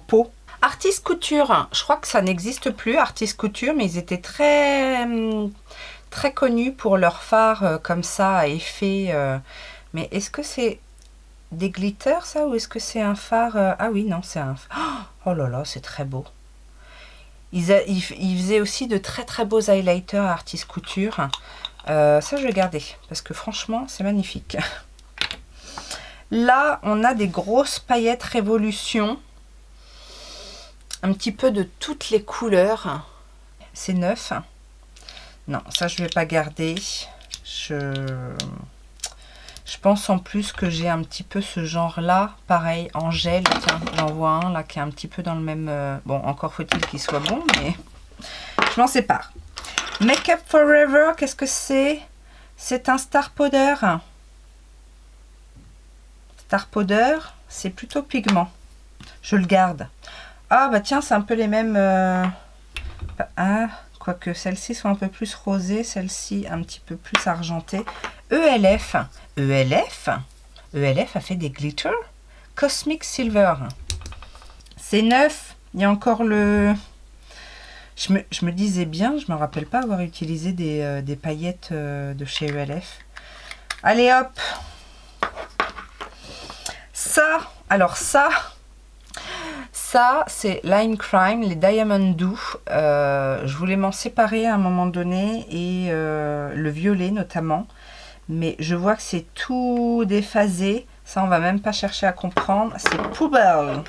pot. Artist Couture, je crois que ça n'existe plus, Artist Couture, mais ils étaient très, très connus pour leurs fards comme ça, à effet. Mais est-ce que c'est des glitters, ça, ou est-ce que c'est un fard Ah oui, non, c'est un... Oh là là, c'est très beau. Ils faisaient aussi de très, très beaux highlighters à Artist Couture. Ça, je vais garder, parce que franchement, c'est magnifique. Là, on a des grosses paillettes Révolution. Un petit peu de toutes les couleurs. C'est neuf. Non, ça je vais pas garder. Je pense en plus que j'ai un petit peu ce genre là. Pareil, en gel. Tiens, j'en vois un là qui est un petit peu dans le même... Bon, encore faut-il qu'il soit bon, mais je m'en sépare. Make Up Forever, qu'est-ce que c'est? C'est un Star Powder. Star Powder, c'est plutôt pigment. Je le garde. Ah bah tiens, c'est un peu les mêmes... quoique celles-ci sont un peu plus rosées, celle-ci un petit peu plus argentée. ELF. ELF a fait des glitters. Cosmic Silver. C'est neuf. Il y a encore le... Je me disais bien, je ne me rappelle pas avoir utilisé des paillettes de chez ELF. Allez hop. Ça, alors ça... Ça, c'est Line Crime, les Diamond Doux. Je voulais m'en séparer à un moment donné, et le violet notamment. Mais je vois que c'est tout déphasé. Ça, on va même pas chercher à comprendre. C'est poubelle.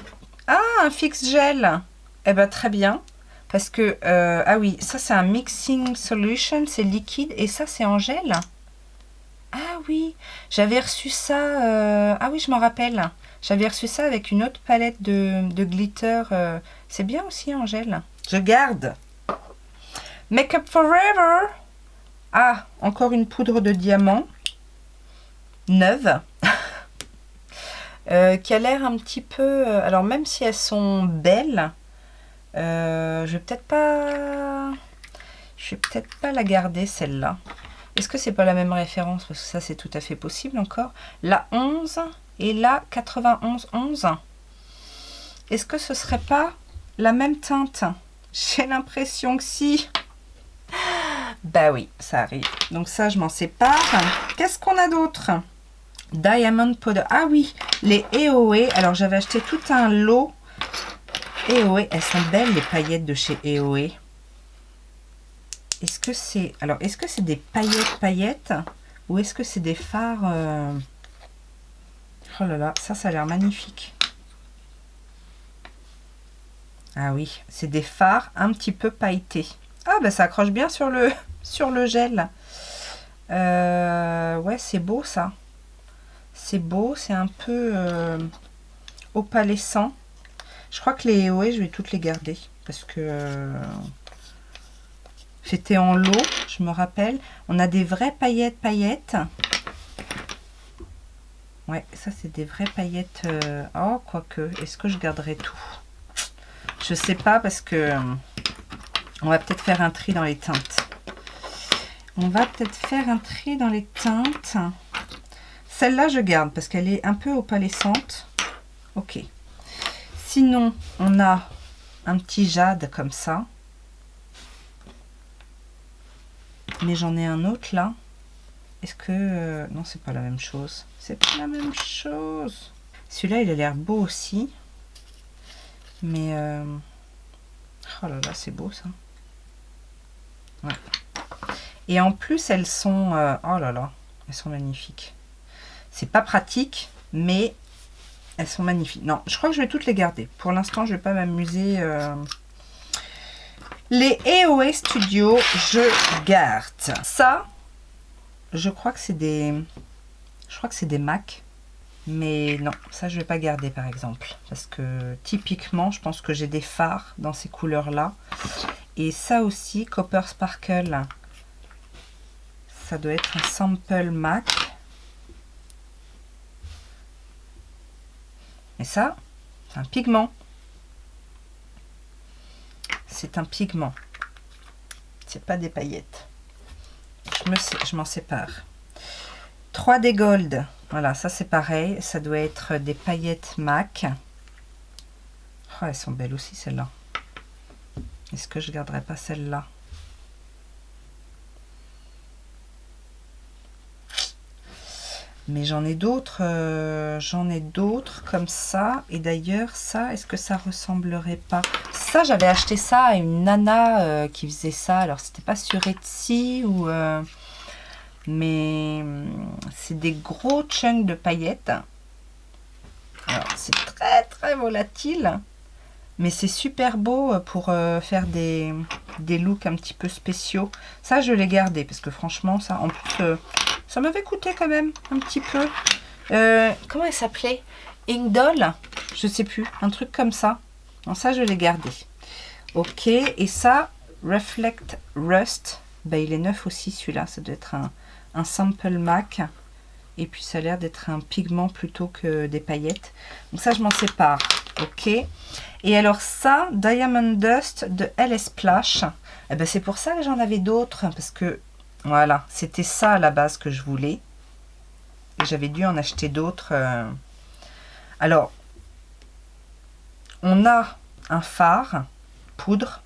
Ah, un fixe gel. Eh ben, très bien. Parce que, ah oui, ça, c'est un mixing solution. C'est liquide. Et ça, c'est en gel. Ah oui, j'avais reçu ça. Ah oui, je m'en rappelle. J'avais reçu ça avec une autre palette de glitter. C'est bien aussi en gel. Je garde. Make Up Forever. Ah, encore une poudre de diamant. Neuve. Qui a l'air un petit peu... alors, même si elles sont belles, Je vais peut-être pas... Je vais peut-être pas la garder, celle-là. Est-ce que c'est pas la même référence? Parce que ça, c'est tout à fait possible encore. La 11 et la 91-11. Est-ce que ce serait pas la même teinte? J'ai l'impression que si. Bah oui, ça arrive. Donc ça, je m'en sépare. Qu'est-ce qu'on a d'autre? Diamond Powder. Ah oui, les EOE. Alors, j'avais acheté tout un lot. EOE, elles sont belles, les paillettes de chez EOE. Est-ce que c'est... Alors, est-ce que c'est des paillettes ou est-ce que c'est des fards Oh là là, ça a l'air magnifique. Ah oui, c'est des fards un petit peu pailletés. Ah bah ça accroche bien sur le gel. Ouais, c'est beau ça. C'est beau, c'est un peu opalescent. Je crois que les EOE, je vais toutes les garder parce que c'était en lot, je me rappelle. On a des vraies paillettes. Ouais, ça c'est des vraies paillettes. Oh, quoique, est-ce que je garderai tout? Je sais pas parce que on va peut-être faire un tri dans les teintes. On va peut-être faire un tri dans les teintes. Celle-là, je garde parce qu'elle est un peu opalescente. Ok. Sinon, on a un petit jade comme ça. Mais j'en ai un autre là. Est-ce que... non, c'est pas la même chose. C'est pas la même chose. Celui-là, il a l'air beau aussi. Mais... oh là là, c'est beau ça. Ouais. Et en plus, elles sont... oh là là, elles sont magnifiques. C'est pas pratique, mais elles sont magnifiques. Non, je crois que je vais toutes les garder. Pour l'instant, je vais pas m'amuser. Les EOE Studio, je garde. Ça, je crois que c'est des... Je crois que c'est des MAC. Mais non, ça, je vais pas garder, par exemple. Parce que, typiquement, je pense que j'ai des fards dans ces couleurs-là. Et ça aussi, Copper Sparkle. Ça doit être un sample MAC. Et ça, c'est un pigment. C'est un pigment. C'est pas des paillettes. Je m'en sépare. 3D Gold. Voilà, ça c'est pareil. Ça doit être des paillettes MAC. Oh, elles sont belles aussi, celles-là. Est-ce que je garderai pas celle-là? Mais j'en ai d'autres comme ça. Et d'ailleurs, ça, est-ce que ça ressemblerait pas? Ça, j'avais acheté ça à une nana qui faisait ça. Alors, c'était pas sur Etsy ou... mais c'est des gros chunks de paillettes. Alors, c'est très, très volatile. Mais c'est super beau pour faire des looks un petit peu spéciaux. Ça, je l'ai gardé parce que franchement, ça, en plus... ça m'avait coûté quand même un petit peu. Comment elle s'appelait? Inkdoll? Je sais plus. Un truc comme ça. Donc ça, je l'ai gardé. Ok. Et ça, Reflect Rust. Ben, il est neuf aussi celui-là. Ça doit être un sample MAC. Et puis ça a l'air d'être un pigment plutôt que des paillettes. Donc ça, je m'en sépare. Ok. Et alors ça, Diamond Dust de LS Splash. Eh ben, c'est pour ça que j'en avais d'autres. Parce que voilà, c'était ça à la base que je voulais. Et j'avais dû en acheter d'autres. Alors, on a un fard poudre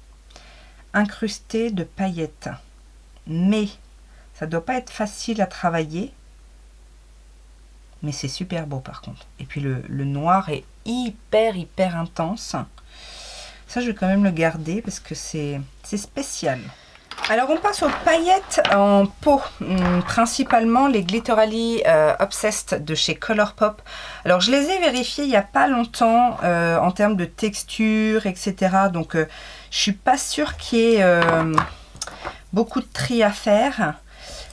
incrusté de paillettes. Mais ça ne doit pas être facile à travailler. Mais c'est super beau par contre. Et puis le noir est hyper intense. Ça, je vais quand même le garder parce que c'est spécial. Alors on passe aux paillettes en pot, principalement les Glitterally Obsessed de chez Colourpop. Alors je les ai vérifiées il n'y a pas longtemps en termes de texture, etc. Donc je suis pas sûre qu'il y ait beaucoup de tri à faire.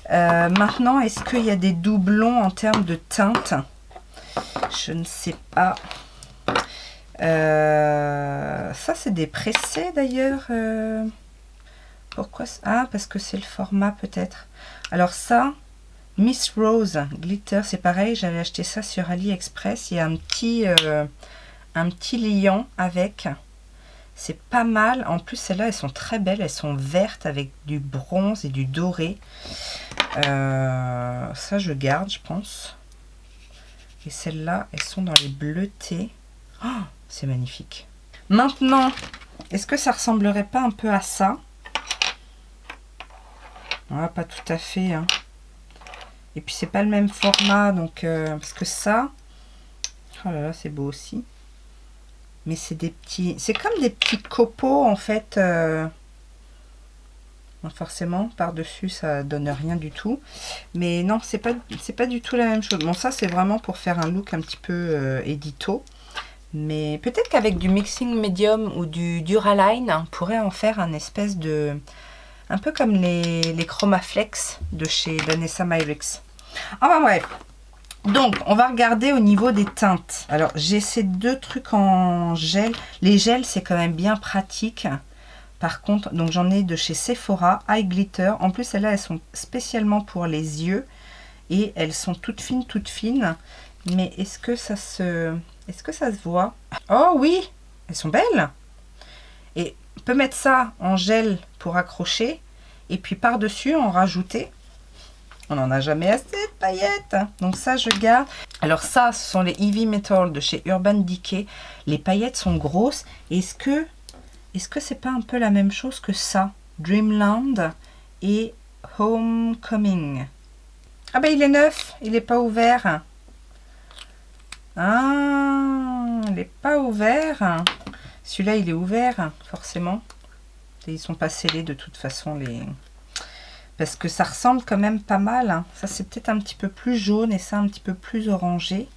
Maintenant, est-ce qu'il y a des doublons en termes de teinte? Je ne sais pas. Ça c'est des pressés d'ailleurs. Pourquoi? Ah, parce que c'est le format peut-être. Alors ça, Miss Rose Glitter, c'est pareil, j'avais acheté ça sur AliExpress. Il y a un petit liant avec. C'est pas mal. En plus, celles-là, elles sont très belles. Elles sont vertes avec du bronze et du doré. Ça, je garde, je pense. Et celles-là, elles sont dans les bleutés. Oh, c'est magnifique. Maintenant, est-ce que ça ressemblerait pas un peu à ça? Ah, pas tout à fait. Hein. Et puis, c'est pas le même format. Donc, parce que ça... Oh là là, c'est beau aussi. Mais c'est des petits... C'est comme des petits copeaux, en fait. Forcément, par-dessus, ça donne rien du tout. Mais non, c'est pas du tout la même chose. Bon, ça, c'est vraiment pour faire un look un petit peu édito. Mais peut-être qu'avec du mixing medium ou du Duraline, on pourrait en faire un espèce de... Un peu comme les Chromaflex de chez Vanessa Myricks. Enfin bref. Donc, on va regarder au niveau des teintes. Alors, j'ai ces deux trucs en gel. Les gels, c'est quand même bien pratique. Par contre, donc j'en ai de chez Sephora, Eye Glitter. En plus, celles-là, elles sont spécialement pour les yeux. Et elles sont toutes fines. Mais est-ce que ça se voit? Oh oui, elles sont belles. Et on peut mettre ça en gel pour accrocher. Et puis par-dessus, en rajouter. On n'en a jamais assez de paillettes. Donc ça, je garde. Alors ça, ce sont les Heavy Metal de chez Urban Decay. Les paillettes sont grosses. Est-ce que c'est pas un peu la même chose que ça? Dreamland et Homecoming. Ah ben il est neuf, il n'est pas ouvert. Ah, il n'est pas ouvert. Celui-là, il est ouvert, forcément. Et ils sont pas scellés de toute façon, les... Parce que ça ressemble quand même pas mal. Ça, c'est peut-être un petit peu plus jaune et ça, un petit peu plus orangé.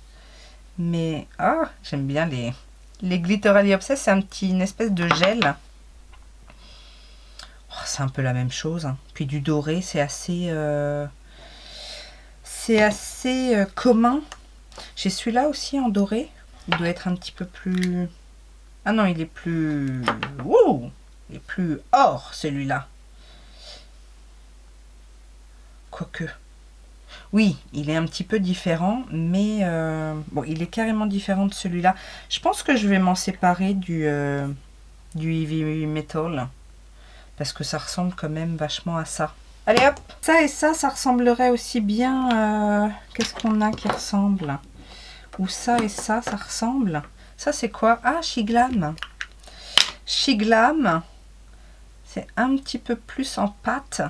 Mais, ah, j'aime bien les Glitterally Obsessed. C'est une espèce de gel. Oh, c'est un peu la même chose. Puis du doré, c'est assez... commun. J'ai celui-là aussi en doré. Il doit être un petit peu plus... Ah non, il est plus... Wouh! Il est plus or, celui-là. Quoique. Oui, il est un petit peu différent, mais... bon, il est carrément différent de celui-là. Je pense que je vais m'en séparer du Heavy Metal. Parce que ça ressemble quand même vachement à ça. Allez hop! Ça et ça ressemblerait aussi bien... Qu'est-ce qu'on a qui ressemble? Ou ça et ça ressemble. Ça, c'est quoi? Ah, Shiglam. Shiglam. C'est un petit peu plus en pâte.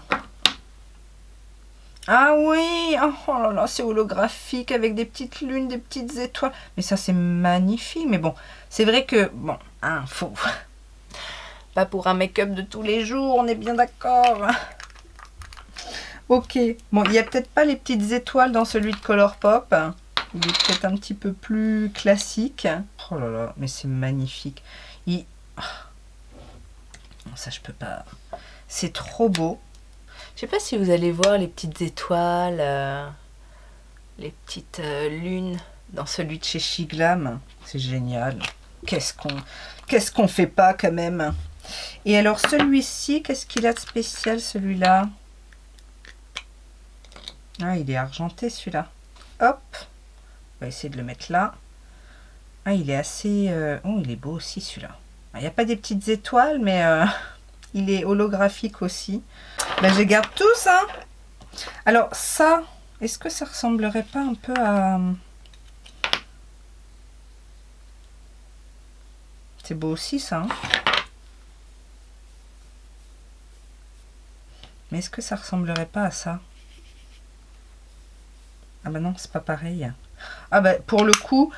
Ah oui! Oh là là, c'est holographique avec des petites lunes, des petites étoiles. Mais ça, c'est magnifique. Mais bon, c'est vrai que... Bon, faut... Pas pour un make-up de tous les jours, on est bien d'accord. Ok. Bon, il n'y a peut-être pas les petites étoiles dans celui de Colourpop. Il est peut-être un petit peu plus classique. Oh là là, mais c'est magnifique. Ça, je peux pas. C'est trop beau. Je sais pas si vous allez voir les petites étoiles, les petites lunes dans celui de chez Shiglam. C'est génial. Qu'est-ce qu'on fait pas quand même. Et alors celui-ci, qu'est-ce qu'il a de spécial celui-là? Ah, il est argenté celui-là. Hop. On va essayer de le mettre là. Ah, il est assez... Oh, il est beau aussi celui-là. Il n'y a pas des petites étoiles, mais il est holographique aussi. Ben, je les garde tous, hein. Alors, ça, est-ce que ça ressemblerait pas un peu à... C'est beau aussi, ça. Hein, mais est-ce que ça ressemblerait pas à ça? Ah bah non, c'est pas pareil. Ah bah pour le coup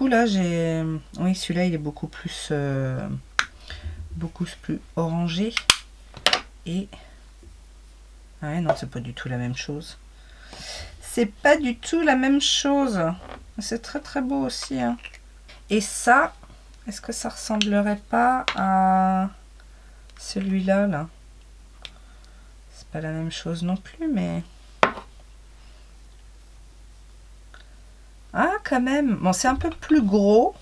là j'ai... Oui, celui-là il est beaucoup plus orangé. Et... Ah ouais, non, c'est pas du tout la même chose. C'est pas du tout la même chose. C'est très très beau aussi. Hein. Et ça, est-ce que ça ressemblerait pas à celui-là là? C'est pas la même chose non plus, mais... Ah, quand même. Bon, c'est un peu plus gros.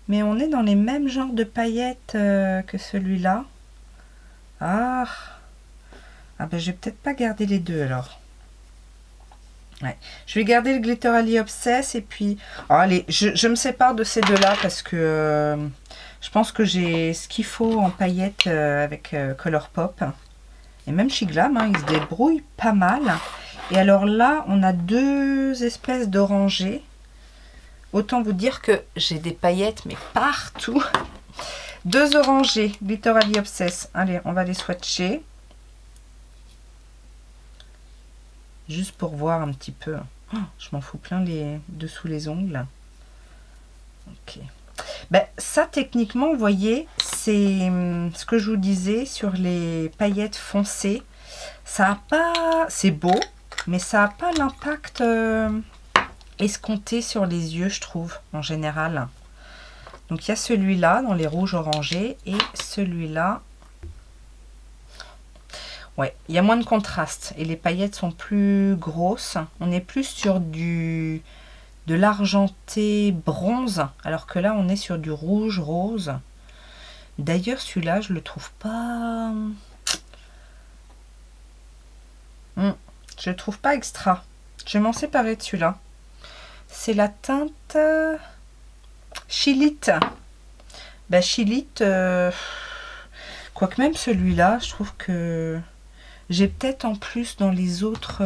Mais on est dans les mêmes genres de paillettes que celui-là. Ah. Ah ben, je vais peut-être pas garder les deux, alors. Ouais. Je vais garder le Glitterally Obsessed. Et puis... Oh, allez, je me sépare de ces deux-là parce que... Je pense que j'ai ce qu'il faut en paillettes avec Colourpop. Et même chez Glam, hein, ils se débrouillent pas mal. Et alors là, on a deux espèces d'orangers. Autant vous dire que j'ai des paillettes, mais partout. Deux orangers, Glitterally Obsessed. Allez, on va les swatcher. Juste pour voir un petit peu. Oh, je m'en fous plein les dessous les ongles. Ok. Ben, ça, techniquement, vous voyez, c'est ce que je vous disais sur les paillettes foncées. Ça a pas... C'est beau, mais ça n'a pas l'impact escompté sur les yeux, je trouve, en général. Donc, il y a celui-là, dans les rouges orangés, et celui-là. Ouais, il y a moins de contraste, et les paillettes sont plus grosses. On est plus sur de l'argenté bronze, alors que là on est sur du rouge rose. D'ailleurs celui-là je le trouve pas je le trouve pas extra. Je vais m'en séparer de celui-là. C'est la teinte Chilite. Bah Chilite, quoique même celui-là je trouve que j'ai peut-être en plus dans les autres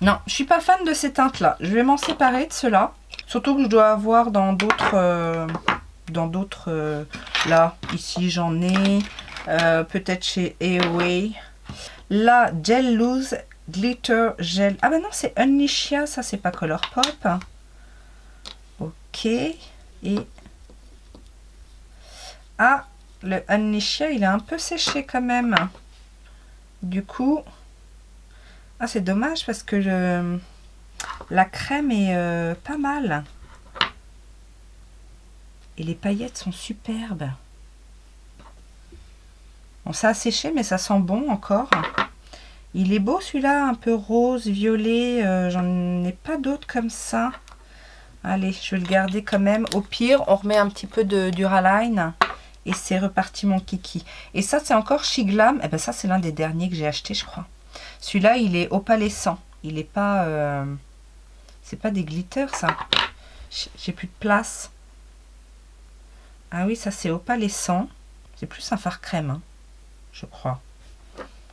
non, je suis pas fan de ces teintes-là. Je vais m'en séparer de ceux-là. Surtout que je dois avoir dans d'autres... là, ici, j'en ai. Peut-être chez AOA. Là, Gel Loose Glitter Gel. Ah ben non, c'est Unleashia. Ça, c'est pas Colourpop. Ok. Et... ah, le Unleashia, il est un peu séché quand même. Du coup... ah, c'est dommage parce que la crème est pas mal. Et les paillettes sont superbes. Bon, ça a séché, mais ça sent bon encore. Il est beau celui-là, un peu rose, violet. J'en ai pas d'autres comme ça. Allez, je vais le garder quand même. Au pire, on remet un petit peu de Duraline. Et c'est reparti mon kiki. Et ça, c'est encore chez Glam. Et ben ça, c'est l'un des derniers que j'ai acheté, je crois. Celui-là, il est opalescent. Il est pas... c'est pas des glitters, ça. J'ai plus de place. Ah oui, ça, c'est opalescent. C'est plus un fard crème, hein, je crois,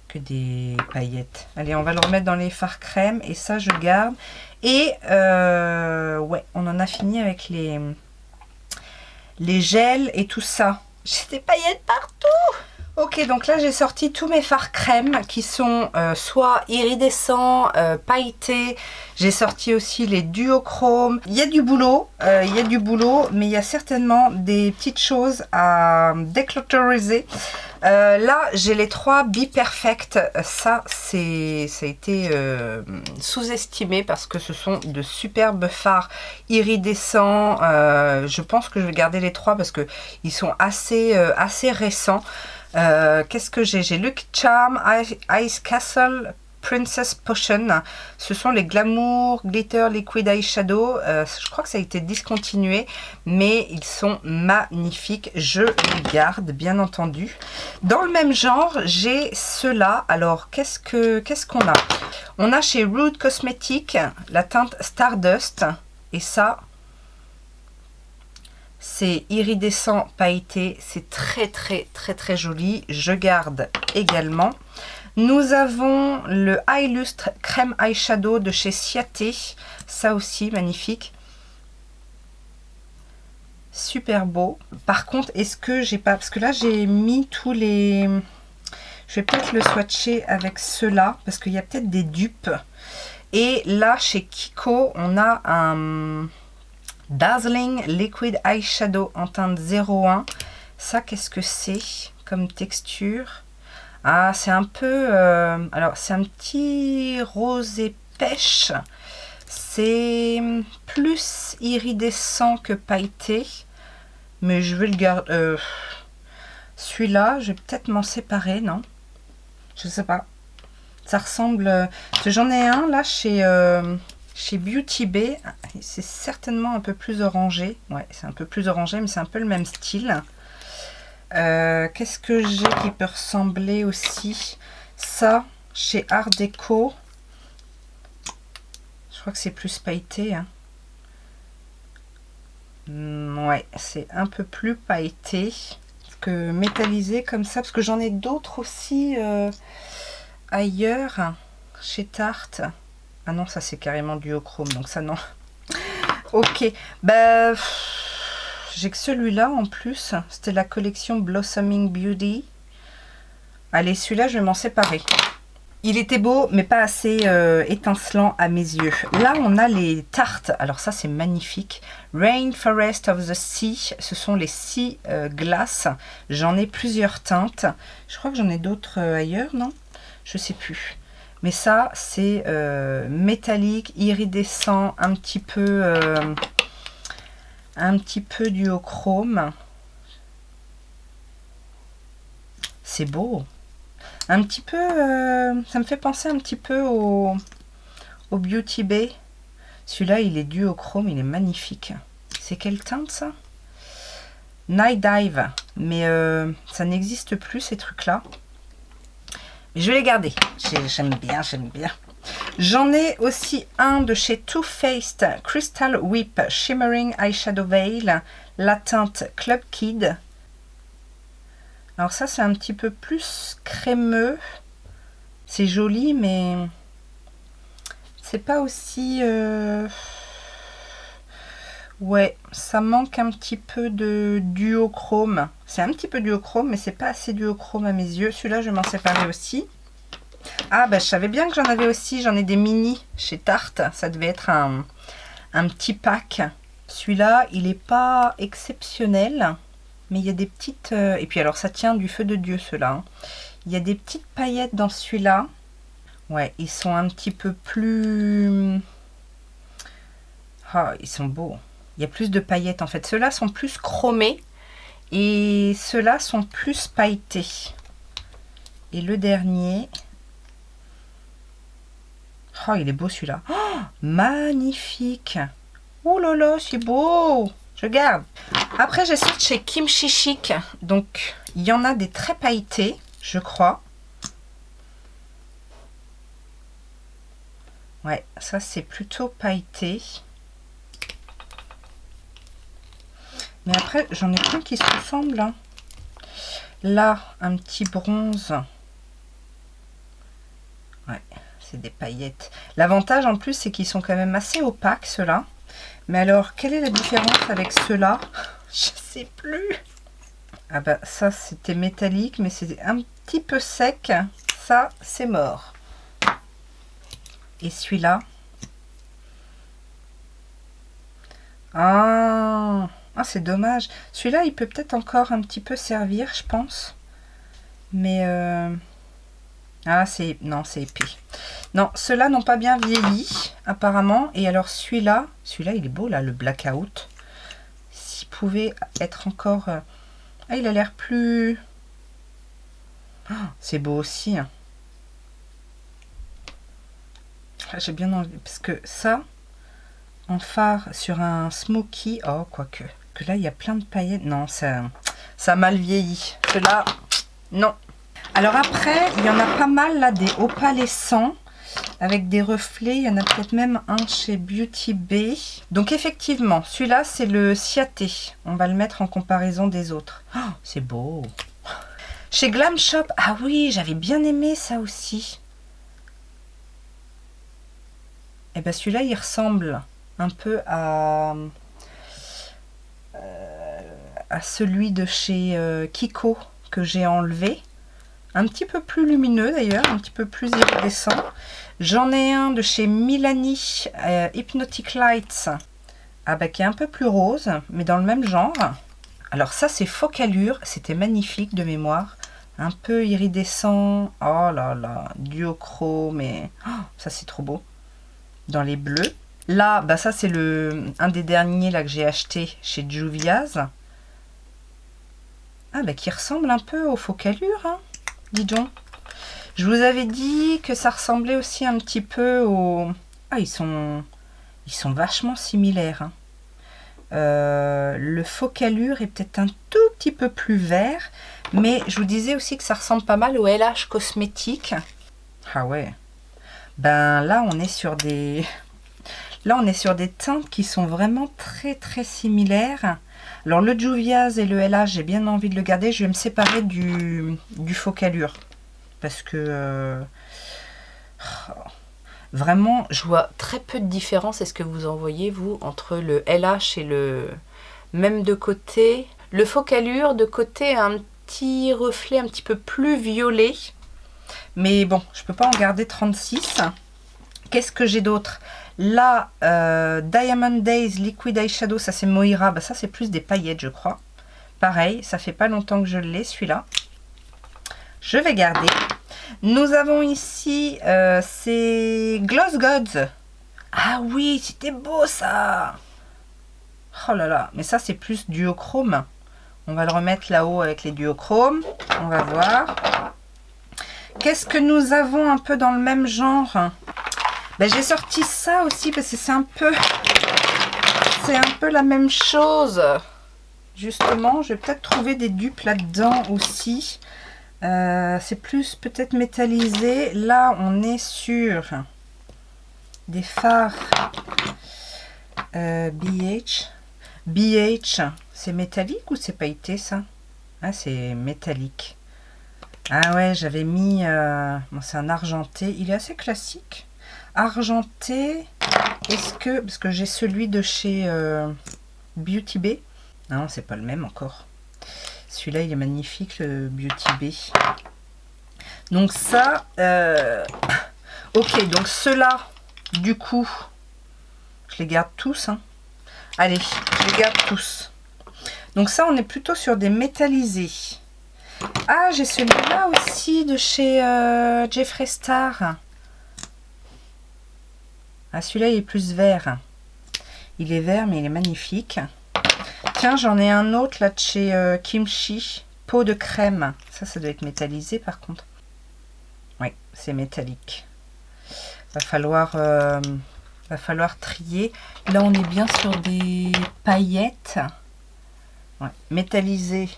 que des paillettes. Allez, on va le remettre dans les fards crème. Et ça, je garde. Et, ouais, on en a fini avec les gels et tout ça. J'ai des paillettes partout. Ok, donc là j'ai sorti tous mes fards crème qui sont soit iridescents, pailletés. J'ai sorti aussi les duochromes. Il y a du boulot, mais il y a certainement des petites choses à déclutteriser. Là j'ai les 3 Be Perfect. Ça a été sous-estimé parce que ce sont de superbes fards iridescents. Je pense que je vais garder les 3 parce que ils sont assez récents. Qu'est-ce que j'ai? J'ai Lucky Charm, Ice Castle, Princess Potion. Ce sont les Glamour Glitter Liquid Eyeshadow. Je crois que ça a été discontinué, mais ils sont magnifiques. Je les garde, bien entendu. Dans le même genre, j'ai ceux-là. Alors, qu'est-ce qu'on a? On a chez Rude Cosmetics la teinte Stardust. Et ça... c'est iridescent pailleté, c'est très joli, je garde également. Nous avons le Eye Lustre Crème Eyeshadow de chez Ciaté, ça aussi magnifique. Super beau. Par contre, est-ce que j'ai pas... parce que là j'ai mis tous les... je vais peut-être le swatcher avec ceux-là, parce qu'il y a peut-être des dupes. Et là chez Kiko, on a un... Dazzling Liquid Eyeshadow en teinte 01. Ça, qu'est-ce que c'est comme texture? Ah, c'est un peu... alors, c'est un petit rosé pêche. C'est plus iridescent que pailleté. Mais je vais le garder... celui-là, je vais peut-être m'en séparer, non? Je sais pas. Ça ressemble... j'en ai un, là, chez Beauty Bay, c'est certainement un peu plus orangé. Ouais, c'est un peu plus orangé, mais c'est un peu le même style. Qu'est-ce que j'ai qui peut ressembler aussi? Ça, chez Art Deco. Je crois que c'est plus pailleté. Hein. Ouais, c'est un peu plus pailleté que métallisé comme ça, parce que j'en ai d'autres aussi ailleurs, chez Tarte. Ah non, ça c'est carrément duochrome, donc ça non. Ok, bah j'ai que celui-là en plus, c'était la collection Blossoming Beauty. Allez, celui-là je vais m'en séparer. Il était beau, mais pas assez étincelant à mes yeux. Là, on a les tartes. Alors ça, c'est magnifique. Rainforest of the Sea. Ce sont les Sea glaces. J'en ai plusieurs teintes. Je crois que j'en ai d'autres ailleurs, non? Je sais plus. Mais ça, c'est métallique, iridescent, un petit peu duochrome. C'est beau. Un petit peu, ça me fait penser un petit peu au Beauty Bay. Celui-là, il est duochrome, il est magnifique. C'est quelle teinte ça? Night Dive. Mais ça n'existe plus ces trucs-là. Mais je vais les garder. J'aime bien, j'aime bien. J'en ai aussi un de chez Too Faced Crystal Whip Shimmering Eyeshadow Veil. La teinte Club Kid. Alors ça, c'est un petit peu plus crémeux. C'est joli, mais c'est pas aussi... Ouais, ça manque un petit peu de duochrome. C'est un petit peu duochrome, mais c'est pas assez duochrome à mes yeux. Celui-là, je vais m'en séparer aussi. Ah, bah je savais bien que j'en avais aussi. J'en ai des mini chez Tarte. Ça devait être un petit pack. Celui-là, il n'est pas exceptionnel. Mais il y a des petites... et puis alors, ça tient du feu de Dieu, ceux-là. Hein. Il y a des petites paillettes dans celui-là. Ouais, ils sont un petit peu plus... Ah, ils sont beaux. Il y a plus de paillettes, en fait. Ceux-là sont plus chromés. Et ceux-là sont plus pailletés. Et le dernier... Oh, il est beau, celui-là. Oh, magnifique. Oh là là, c'est beau. Je garde. Après, j'ai sorti chez Kimchi Chic. Donc, il y en a des très pailletés, je crois. Ouais, ça, c'est plutôt pailleté. Mais après, j'en ai plein qui se ressemblent. Hein. Là, un petit bronze. Ouais, c'est des paillettes. L'avantage, en plus, c'est qu'ils sont quand même assez opaques, ceux-là. Mais alors, quelle est la différence avec ceux-là? Je sais plus. Ah bah ça, c'était métallique, mais c'est un petit peu sec. Ça, c'est mort. Et celui-là. Ah, c'est dommage. Celui-là, il peut peut-être encore un petit peu servir, je pense. Mais... Ah, c'est... Non, c'est épais. Non, ceux-là n'ont pas bien vieilli, apparemment. Et alors, celui-là, il est beau, là, le Blackout. S'il pouvait être encore... Ah, il a l'air plus... Oh, c'est beau aussi. Hein. Ah, j'ai bien envie, parce que ça, en fard sur un smoky... Oh, quoique. Que là, il y a plein de paillettes. Non, ça a mal vieilli. Ceux-là, non. Alors après, il y en a pas mal, là, des opalescents. Avec des reflets, il y en a peut-être même un chez Beauty Bay. Donc effectivement, celui-là, c'est le Ciaté. On va le mettre en comparaison des autres. Oh, c'est beau. Chez Glam Shop, ah oui, j'avais bien aimé ça aussi. Et bien celui-là, il ressemble un peu à celui de chez Kiko que j'ai enlevé. Un petit peu plus lumineux d'ailleurs, un petit peu plus iridescent. J'en ai un de chez Milani, Hypnotic Lights, ah bah, qui est un peu plus rose, mais dans le même genre. Alors ça, c'est Focalure, c'était magnifique de mémoire. Un peu iridescent, oh là là, duochrome, mais oh, ça c'est trop beau. Dans les bleus. Là, bah ça c'est un des derniers là que j'ai acheté chez Juvia's. Ah bah qui ressemble un peu au Focalure, hein. Dis donc. Je vous avais dit que ça ressemblait aussi un petit peu au... Ah, ils sont vachement similaires. Hein. Le Focalure est peut-être un tout petit peu plus vert. Mais je vous disais aussi que ça ressemble pas mal au LH Cosmétique. Ah ouais. Ben là, on est sur des... Là, on est sur des teintes qui sont vraiment très très similaires. Alors, le Juvia's et le LH, j'ai bien envie de le garder. Je vais me séparer du Focallure. Parce que... vraiment, je vois très peu de différence. Est-ce que vous en voyez, vous, entre le LH et le... Même de côté. Le Focallure, de côté, a un petit reflet un petit peu plus violet. Mais bon, je peux pas en garder 36. Qu'est-ce que j'ai d'autre? Là, Diamond Days Liquid Eyeshadow, ça c'est Moira. Bah, ça c'est plus des paillettes, je crois. Pareil, ça fait pas longtemps que je l'ai, celui-là. Je vais garder. Nous avons ici, c'est Gloss Gods. Ah oui, c'était beau ça. Oh là là, mais ça c'est plus duochrome. On va le remettre là-haut avec les duochromes. On va voir. Qu'est-ce que nous avons un peu dans le même genre? Ben, j'ai sorti ça aussi parce que c'est un peu la même chose. Justement, je vais peut-être trouver des dupes là-dedans aussi. C'est plus peut-être métallisé. Là, on est sur des fards BH. BH, c'est métallique ou c'est pailleté ça? Ah, c'est métallique. Ah ouais, j'avais mis... bon, c'est un argenté. Il est assez classique. Argenté. Est-ce que... Parce que j'ai celui de chez Beauty Bay. Non, c'est pas le même encore. Celui-là, il est magnifique, le Beauty Bay. Donc ça... ok, donc ceux-là, du coup, je les garde tous. Hein. Allez, je les garde tous. Donc ça, on est plutôt sur des métallisés. Ah, j'ai celui-là aussi de chez Jeffree Star. Ah, celui-là, il est plus vert. Il est vert, mais il est magnifique. Tiens, j'en ai un autre là de chez Kimchi. Peau de crème. Ça doit être métallisé par contre. Oui, c'est métallique. Va falloir trier. Là, on est bien sur des paillettes. Ouais, métallisé.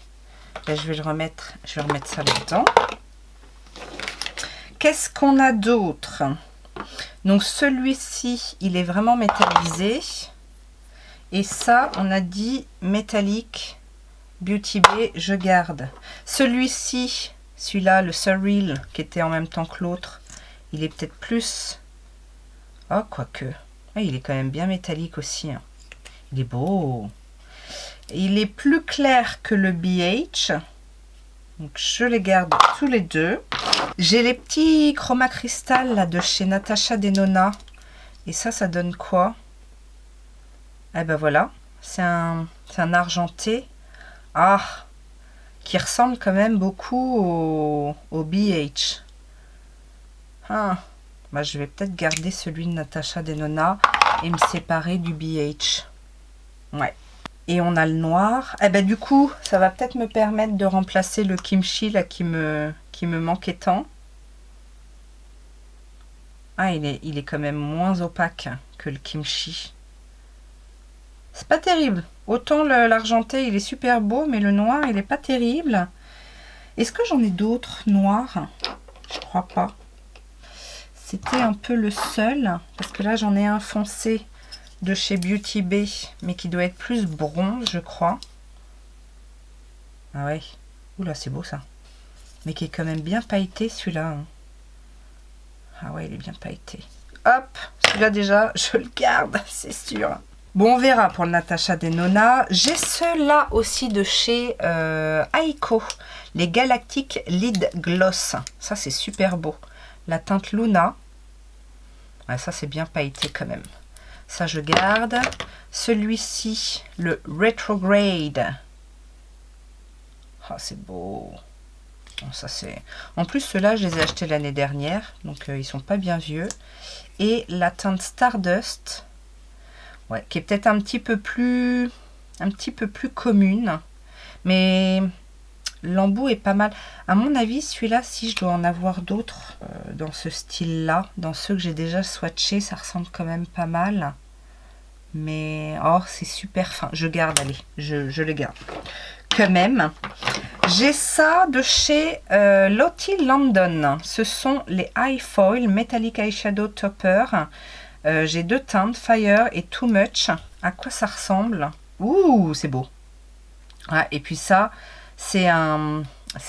Là, je vais remettre ça là-dedans. Qu'est-ce qu'on a d'autre? Donc celui-ci, il est vraiment métallisé. Et ça, on a dit métallique. Beauty Bay, je garde. Celui-ci, celui-là, le Surreal, qui était en même temps que l'autre, il est peut-être plus... Oh, quoique. Ah, il est quand même bien métallique aussi. Hein. Il est beau. Il est plus clair que le BH. Donc, je les garde tous les deux. J'ai les petits chroma cristal là, de chez Natasha Denona. Et ça donne quoi? Eh ben voilà. C'est un argenté. Ah, qui ressemble quand même beaucoup au BH. Ah, bah, je vais peut-être garder celui de Natasha Denona et me séparer du BH. Ouais. Et on a le noir. Eh ben du coup, ça va peut-être me permettre de remplacer le Kimchi là qui me manquait tant. Ah, il est quand même moins opaque que le Kimchi. C'est pas terrible. Autant l'argenté, il est super beau, mais le noir, il est pas terrible. Est-ce que j'en ai d'autres noirs? Je crois pas. C'était un peu le seul. Parce que là, j'en ai un foncé de chez Beauty Bay, mais qui doit être plus bronze, je crois. Ah ouais. Oula, c'est beau ça. Mais qui est quand même bien pailleté, celui-là. Hein. Ah ouais, il est bien pailleté. Hop, celui-là déjà, je le garde, c'est sûr. Bon, on verra pour le Natasha Denona. J'ai ceux-là aussi de chez Aiko. Les Galactic Lid Gloss. Ça, c'est super beau. La teinte Luna. Ouais, ça, c'est bien pailleté quand même. Ça, je garde. Celui-ci, le Retrograde. Ah, c'est beau. Bon, ça, c'est... En plus, ceux-là, je les ai achetés l'année dernière. Donc, ils sont pas bien vieux. Et la teinte Stardust. Ouais, qui est peut-être un petit peu plus commune. Mais l'embout est pas mal. À mon avis, celui-là, si je dois en avoir d'autres dans ce style-là, dans ceux que j'ai déjà swatchés, ça ressemble quand même pas mal. Mais, oh, c'est super fin. Je garde, allez, je le garde. Quand même. J'ai ça de chez Lottie London. Ce sont les High Foil Metallic Eyeshadow Topper. J'ai deux teintes, Fire et Too Much. À quoi ça ressemble? Ouh, c'est beau. Ah, et puis ça, c'est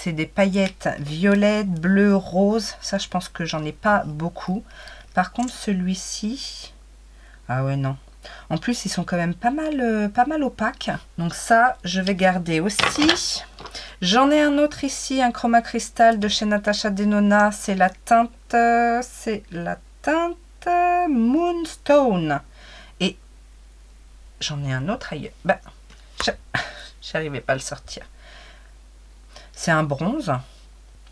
des paillettes violettes, bleu, rose. Ça, je pense que j'en ai pas beaucoup. Par contre, celui-ci... Ah ouais, non. En plus, ils sont quand même pas mal opaques. Donc ça, je vais garder aussi. J'en ai un autre ici, un Chroma Crystal de chez Natasha Denona. C'est la teinte Moonstone. Et j'en ai un autre ailleurs. Bah, j'arrivais pas à le sortir. C'est un bronze.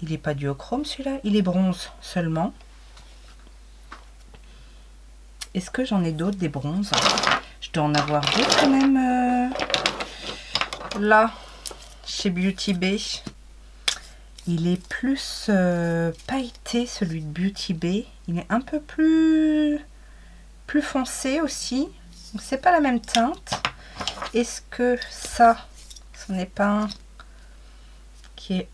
Il n'est pas duochrome celui-là. Il est bronze seulement. Est-ce que j'en ai d'autres des bronzes? Je dois en avoir d'autres quand même. Là, chez Beauty Bay. Il est plus pailleté, celui de Beauty Bay. Il est un peu plus foncé aussi. C'est pas la même teinte. Est-ce que ça, ce n'est pas un qui est...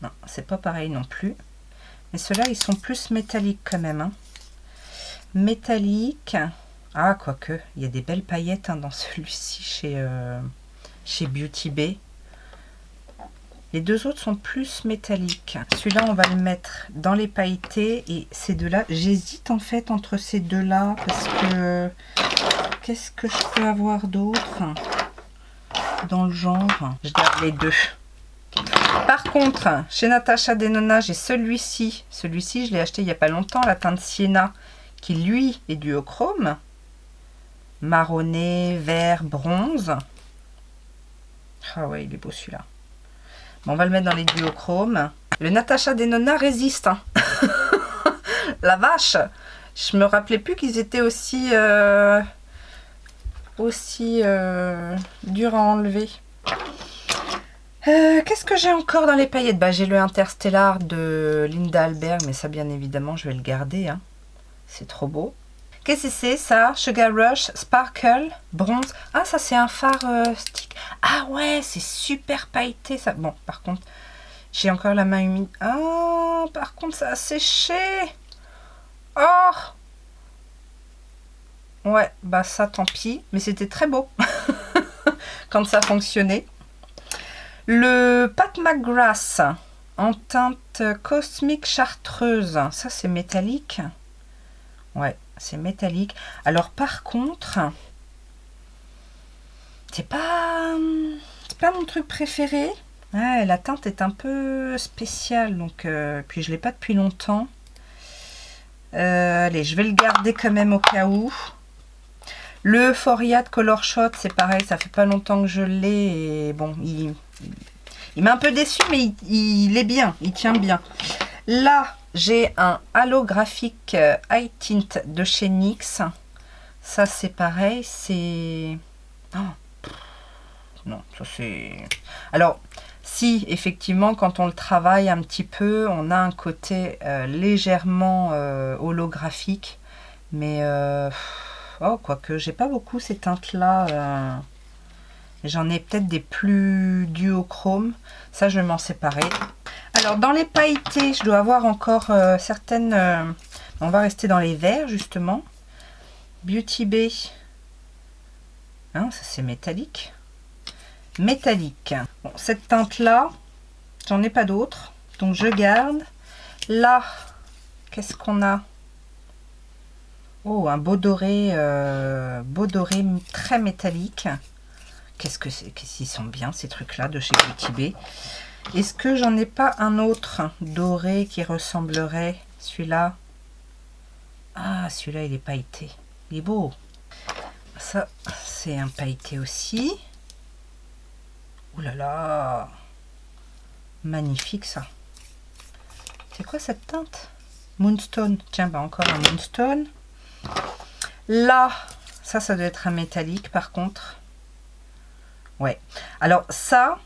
Non, c'est pas pareil non plus. Mais ceux-là, ils sont plus métalliques quand même. Hein. Métallique. Ah, quoique, il y a des belles paillettes hein, dans celui-ci chez Beauty Bay. Les deux autres sont plus métalliques. Celui-là, on va le mettre dans les pailletés. Et ces deux-là, j'hésite en fait entre ces deux-là. Parce que, qu'est-ce que je peux avoir d'autre dans le genre? Je garde les deux. Par contre, chez Natasha Denona, j'ai celui-ci. Celui-ci, je l'ai acheté il n'y a pas longtemps, la teinte Sienna, qui lui est duochrome. Marronné, vert, bronze. Ah ouais, il est beau celui-là. Bon, on va le mettre dans les duochromes. Le Natasha Denona résiste. Hein. La vache! Je me rappelais plus qu'ils étaient aussi durs à enlever. Qu'est-ce que j'ai encore dans les paillettes? Bah, j'ai le Interstellar de Linda Alberg, mais ça, bien évidemment, je vais le garder. Hein. C'est trop beau. Qu'est-ce que c'est ça? Sugar Rush, Sparkle, bronze. Ah, ça, c'est un phare stick. Ah ouais, c'est super pailleté, ça. Bon, par contre, j'ai encore la main humide. Ah, par contre, ça a séché. Oh! Ouais, bah ça, tant pis. Mais c'était très beau quand ça fonctionnait. Le Pat McGrath en teinte cosmique chartreuse. Ça, c'est métallique. Ouais, c'est métallique. Alors, par contre, c'est pas mon truc préféré. Ouais, la teinte est un peu spéciale. Donc, puis je l'ai pas depuis longtemps. Allez, je vais le garder quand même au cas où. Le Euphoria de Color Shot, c'est pareil, ça fait pas longtemps que je l'ai. Et bon, il m'a un peu déçu, mais il est bien, il tient bien. Là, j'ai un holographique High Tint de chez NYX. Ça, c'est pareil, c'est... Oh. Non, ça c'est... Alors, si, effectivement, quand on le travaille un petit peu, on a un côté légèrement holographique. Mais... Oh, quoique, j'ai pas beaucoup ces teintes-là. J'en ai peut-être des plus duochrome. Ça, je vais m'en séparer. Alors, dans les pailletés, je dois avoir encore certaines... on va rester dans les verts, justement. Beauty Bay. Hein, ça, c'est métallique. Métallique. Bon, cette teinte-là, j'en ai pas d'autres. Donc, je garde. Là, qu'est-ce qu'on a? Oh, un beau doré très métallique. Qu'est-ce que c'est? Qu'est-ce qu'ils sont bien ces trucs-là de chez Beauty Bay. Est-ce que j'en ai pas un autre doré qui ressemblerait? Celui-là. Ah, celui-là, il est pailleté. Il est beau. Ça, c'est un pailleté aussi. Ouh là là. Magnifique, ça. C'est quoi cette teinte? Moonstone. Tiens, bah encore un Moonstone. Là, ça doit être un métallique par contre. Ouais. Alors ça,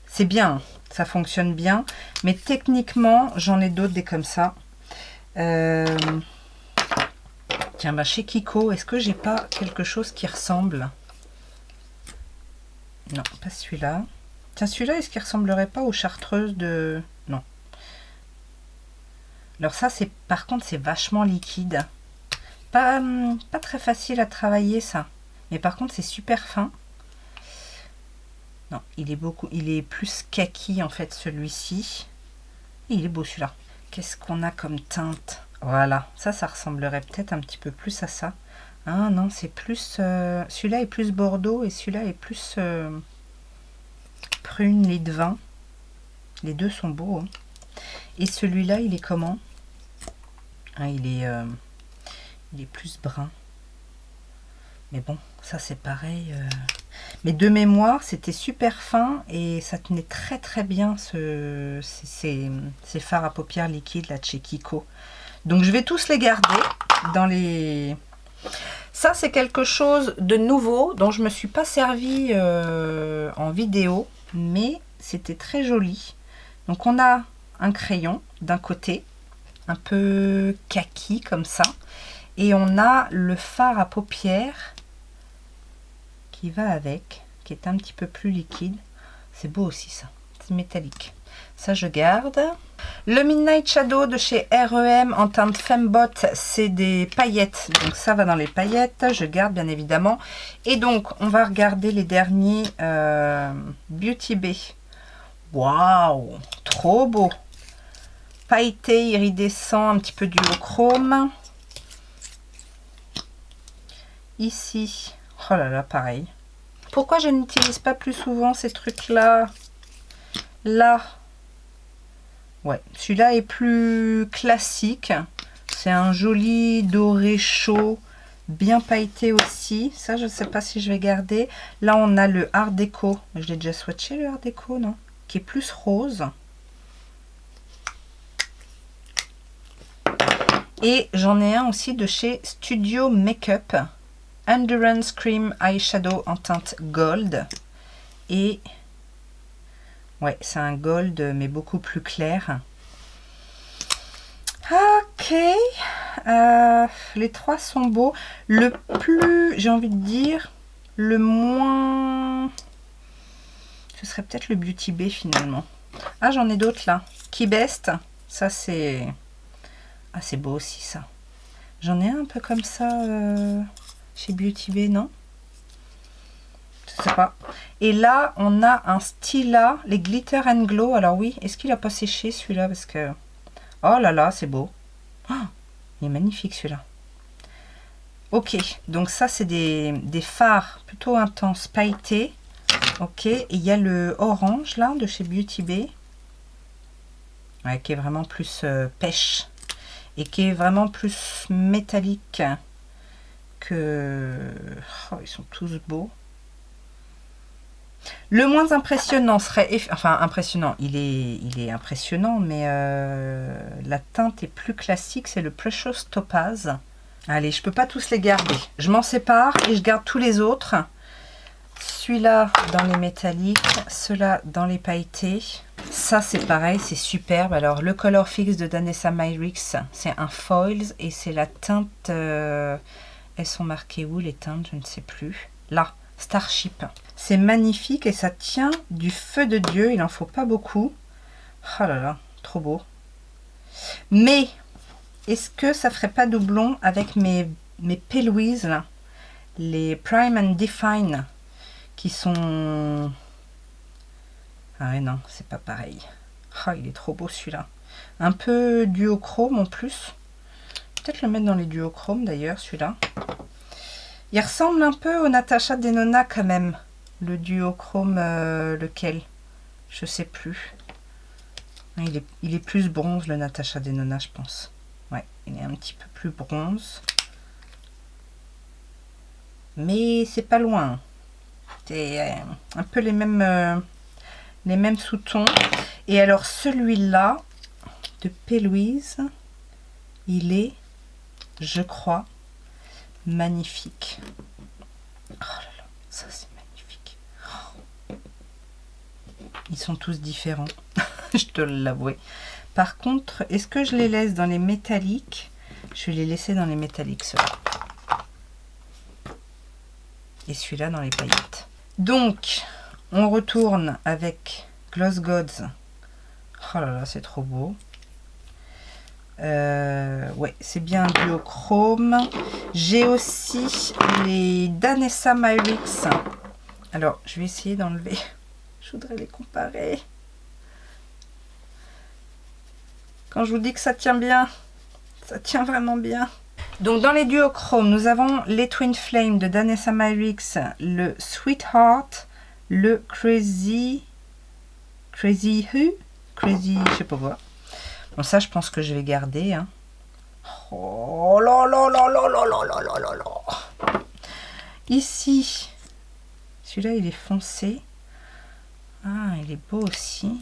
c'est bien. Ça fonctionne bien. Mais techniquement, j'en ai d'autres des comme ça. Tiens, bah chez Kiko, est-ce que j'ai pas quelque chose qui ressemble? Non, pas celui-là. Tiens, celui-là, est-ce qu'il ressemblerait pas aux chartreuses de... Non. Alors ça, c'est par contre, c'est vachement liquide. pas très facile à travailler ça. Mais par contre, c'est super fin. Non, il est plus kaki en fait celui-ci. Il est beau celui-là. Qu'est-ce qu'on a comme teinte? Voilà, ça ressemblerait peut-être un petit peu plus à ça. Ah non, c'est plus... celui-là est plus bordeaux et celui-là est plus prune, lit de vin. Les deux sont beaux. Hein. Et celui-là, il est comment? Ah, il est plus brun. Mais bon, ça c'est pareil. Mais de mémoire, c'était super fin et ça tenait très très bien ces fards à paupières liquides là de chez Kiko. Donc je vais tous les garder dans les... Ça c'est quelque chose de nouveau dont je me suis pas servi en vidéo, mais c'était très joli. Donc on a un crayon d'un côté, un peu kaki comme ça, et on a le fard à paupières qui va avec, qui est un petit peu plus liquide. C'est beau aussi ça, c'est métallique. Ça je garde. Le Midnight Shadow de chez R.E.M. en teinte Fembot, c'est des paillettes. Donc ça va dans les paillettes, je garde bien évidemment. Et donc on va regarder les derniers Beauty Bay. Waouh, trop beau. Pailleté, iridescent, un petit peu duochrome. Ici, oh là là, pareil. Pourquoi je n'utilise pas plus souvent ces trucs-là? Là, ouais, celui-là est plus classique. C'est un joli doré chaud, bien pailleté aussi. Ça, je ne sais pas si je vais garder. Là, on a le Art Déco. Je l'ai déjà swatché, le Art Déco, non? Qui est plus rose. Et j'en ai un aussi de chez Studio Makeup. Endurance Cream Eyeshadow en teinte Gold. Et ouais, c'est un gold mais beaucoup plus clair. Ok. Les trois sont beaux. Le plus, j'ai envie de dire, le moins... Ce serait peut-être le Beauty Bay finalement. Ah, j'en ai d'autres là. Key Best. Ça, c'est... Ah, c'est beau aussi ça. J'en ai un peu comme ça chez Beauty Bay, non? Je sais pas. Et là, on a un Stila, les Glitter and Glow. Alors oui, est-ce qu'il a pas séché celui-là? Parce que... Oh là là, c'est beau. Oh, il est magnifique celui-là. Ok, donc ça, c'est des fards plutôt intenses, pailletés. Ok, et il y a le orange là, de chez Beauty Bay. Ouais, qui est vraiment plus pêche. Et qui est vraiment plus métallique que... Oh, ils sont tous beaux. Le moins impressionnant serait... Enfin, impressionnant, il est impressionnant, mais la teinte est plus classique, c'est le Precious Topaz. Allez, je peux pas tous les garder. Je m'en sépare et je garde tous les autres. Celui-là dans les métalliques, ceux-là dans les pailletés. Ça, c'est pareil, c'est superbe. Alors, le Color Fix de Danessa Myricks, c'est un foils et c'est la teinte... elles sont marquées où les teintes? Je ne sais plus. Là, Starship. C'est magnifique et ça tient du feu de Dieu. Il n'en faut pas beaucoup. Oh là là, trop beau. Mais, est-ce que ça ferait pas doublon avec mes P. Louise, là, les Prime and Define, qui sont... Ah ouais, non, c'est pas pareil. Ah, il est trop beau celui-là. Un peu duochrome en plus. Peut-être le mettre dans les duochromes d'ailleurs, celui-là. Il ressemble un peu au Natasha Denona quand même. Le duochrome, lequel? Je sais plus. Il est plus bronze, le Natasha Denona, je pense. Ouais, il est un petit peu plus bronze. Mais c'est pas loin. C'est un peu les mêmes sous-tons. Et alors celui-là de P. Louise, il est, je crois, magnifique. Oh là là, ça c'est magnifique. Oh. Ils sont tous différents, je te l'avoue. Par contre, est-ce que je les laisse dans les métalliques? Je vais les laisser dans les métalliques, ceux-là. Et celui-là dans les paillettes. Donc, on retourne avec Gloss Gods. Oh là là, c'est trop beau. Ouais, c'est bien un duochrome. J'ai aussi les Danessa Myrix. Alors, je vais essayer d'enlever. Je voudrais les comparer. Quand je vous dis que ça tient bien, ça tient vraiment bien. Donc, dans les duochromes, nous avons les Twin Flame de Danessa Myrix, le Sweetheart, le Crazy Who, Crazy, je sais pas quoi. Bon, ça, je pense que je vais garder. Hein. Oh là là là là là là là là là là. Ici, celui-là, il est foncé. Ah, il est beau aussi.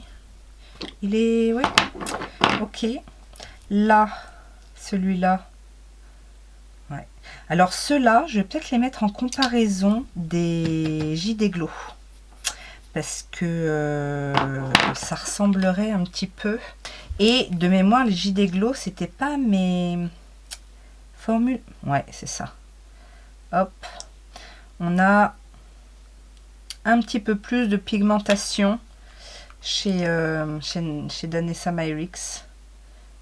Il est... Oui. Ok. Là, celui-là. Ouais. Alors, ceux-là, je vais peut-être les mettre en comparaison des JD Glow. Parce que ça ressemblerait un petit peu. Et de mémoire, les JD Glow, c'était pas mes formules. Ouais, c'est ça. Hop. On a un petit peu plus de pigmentation chez Danessa Myrix.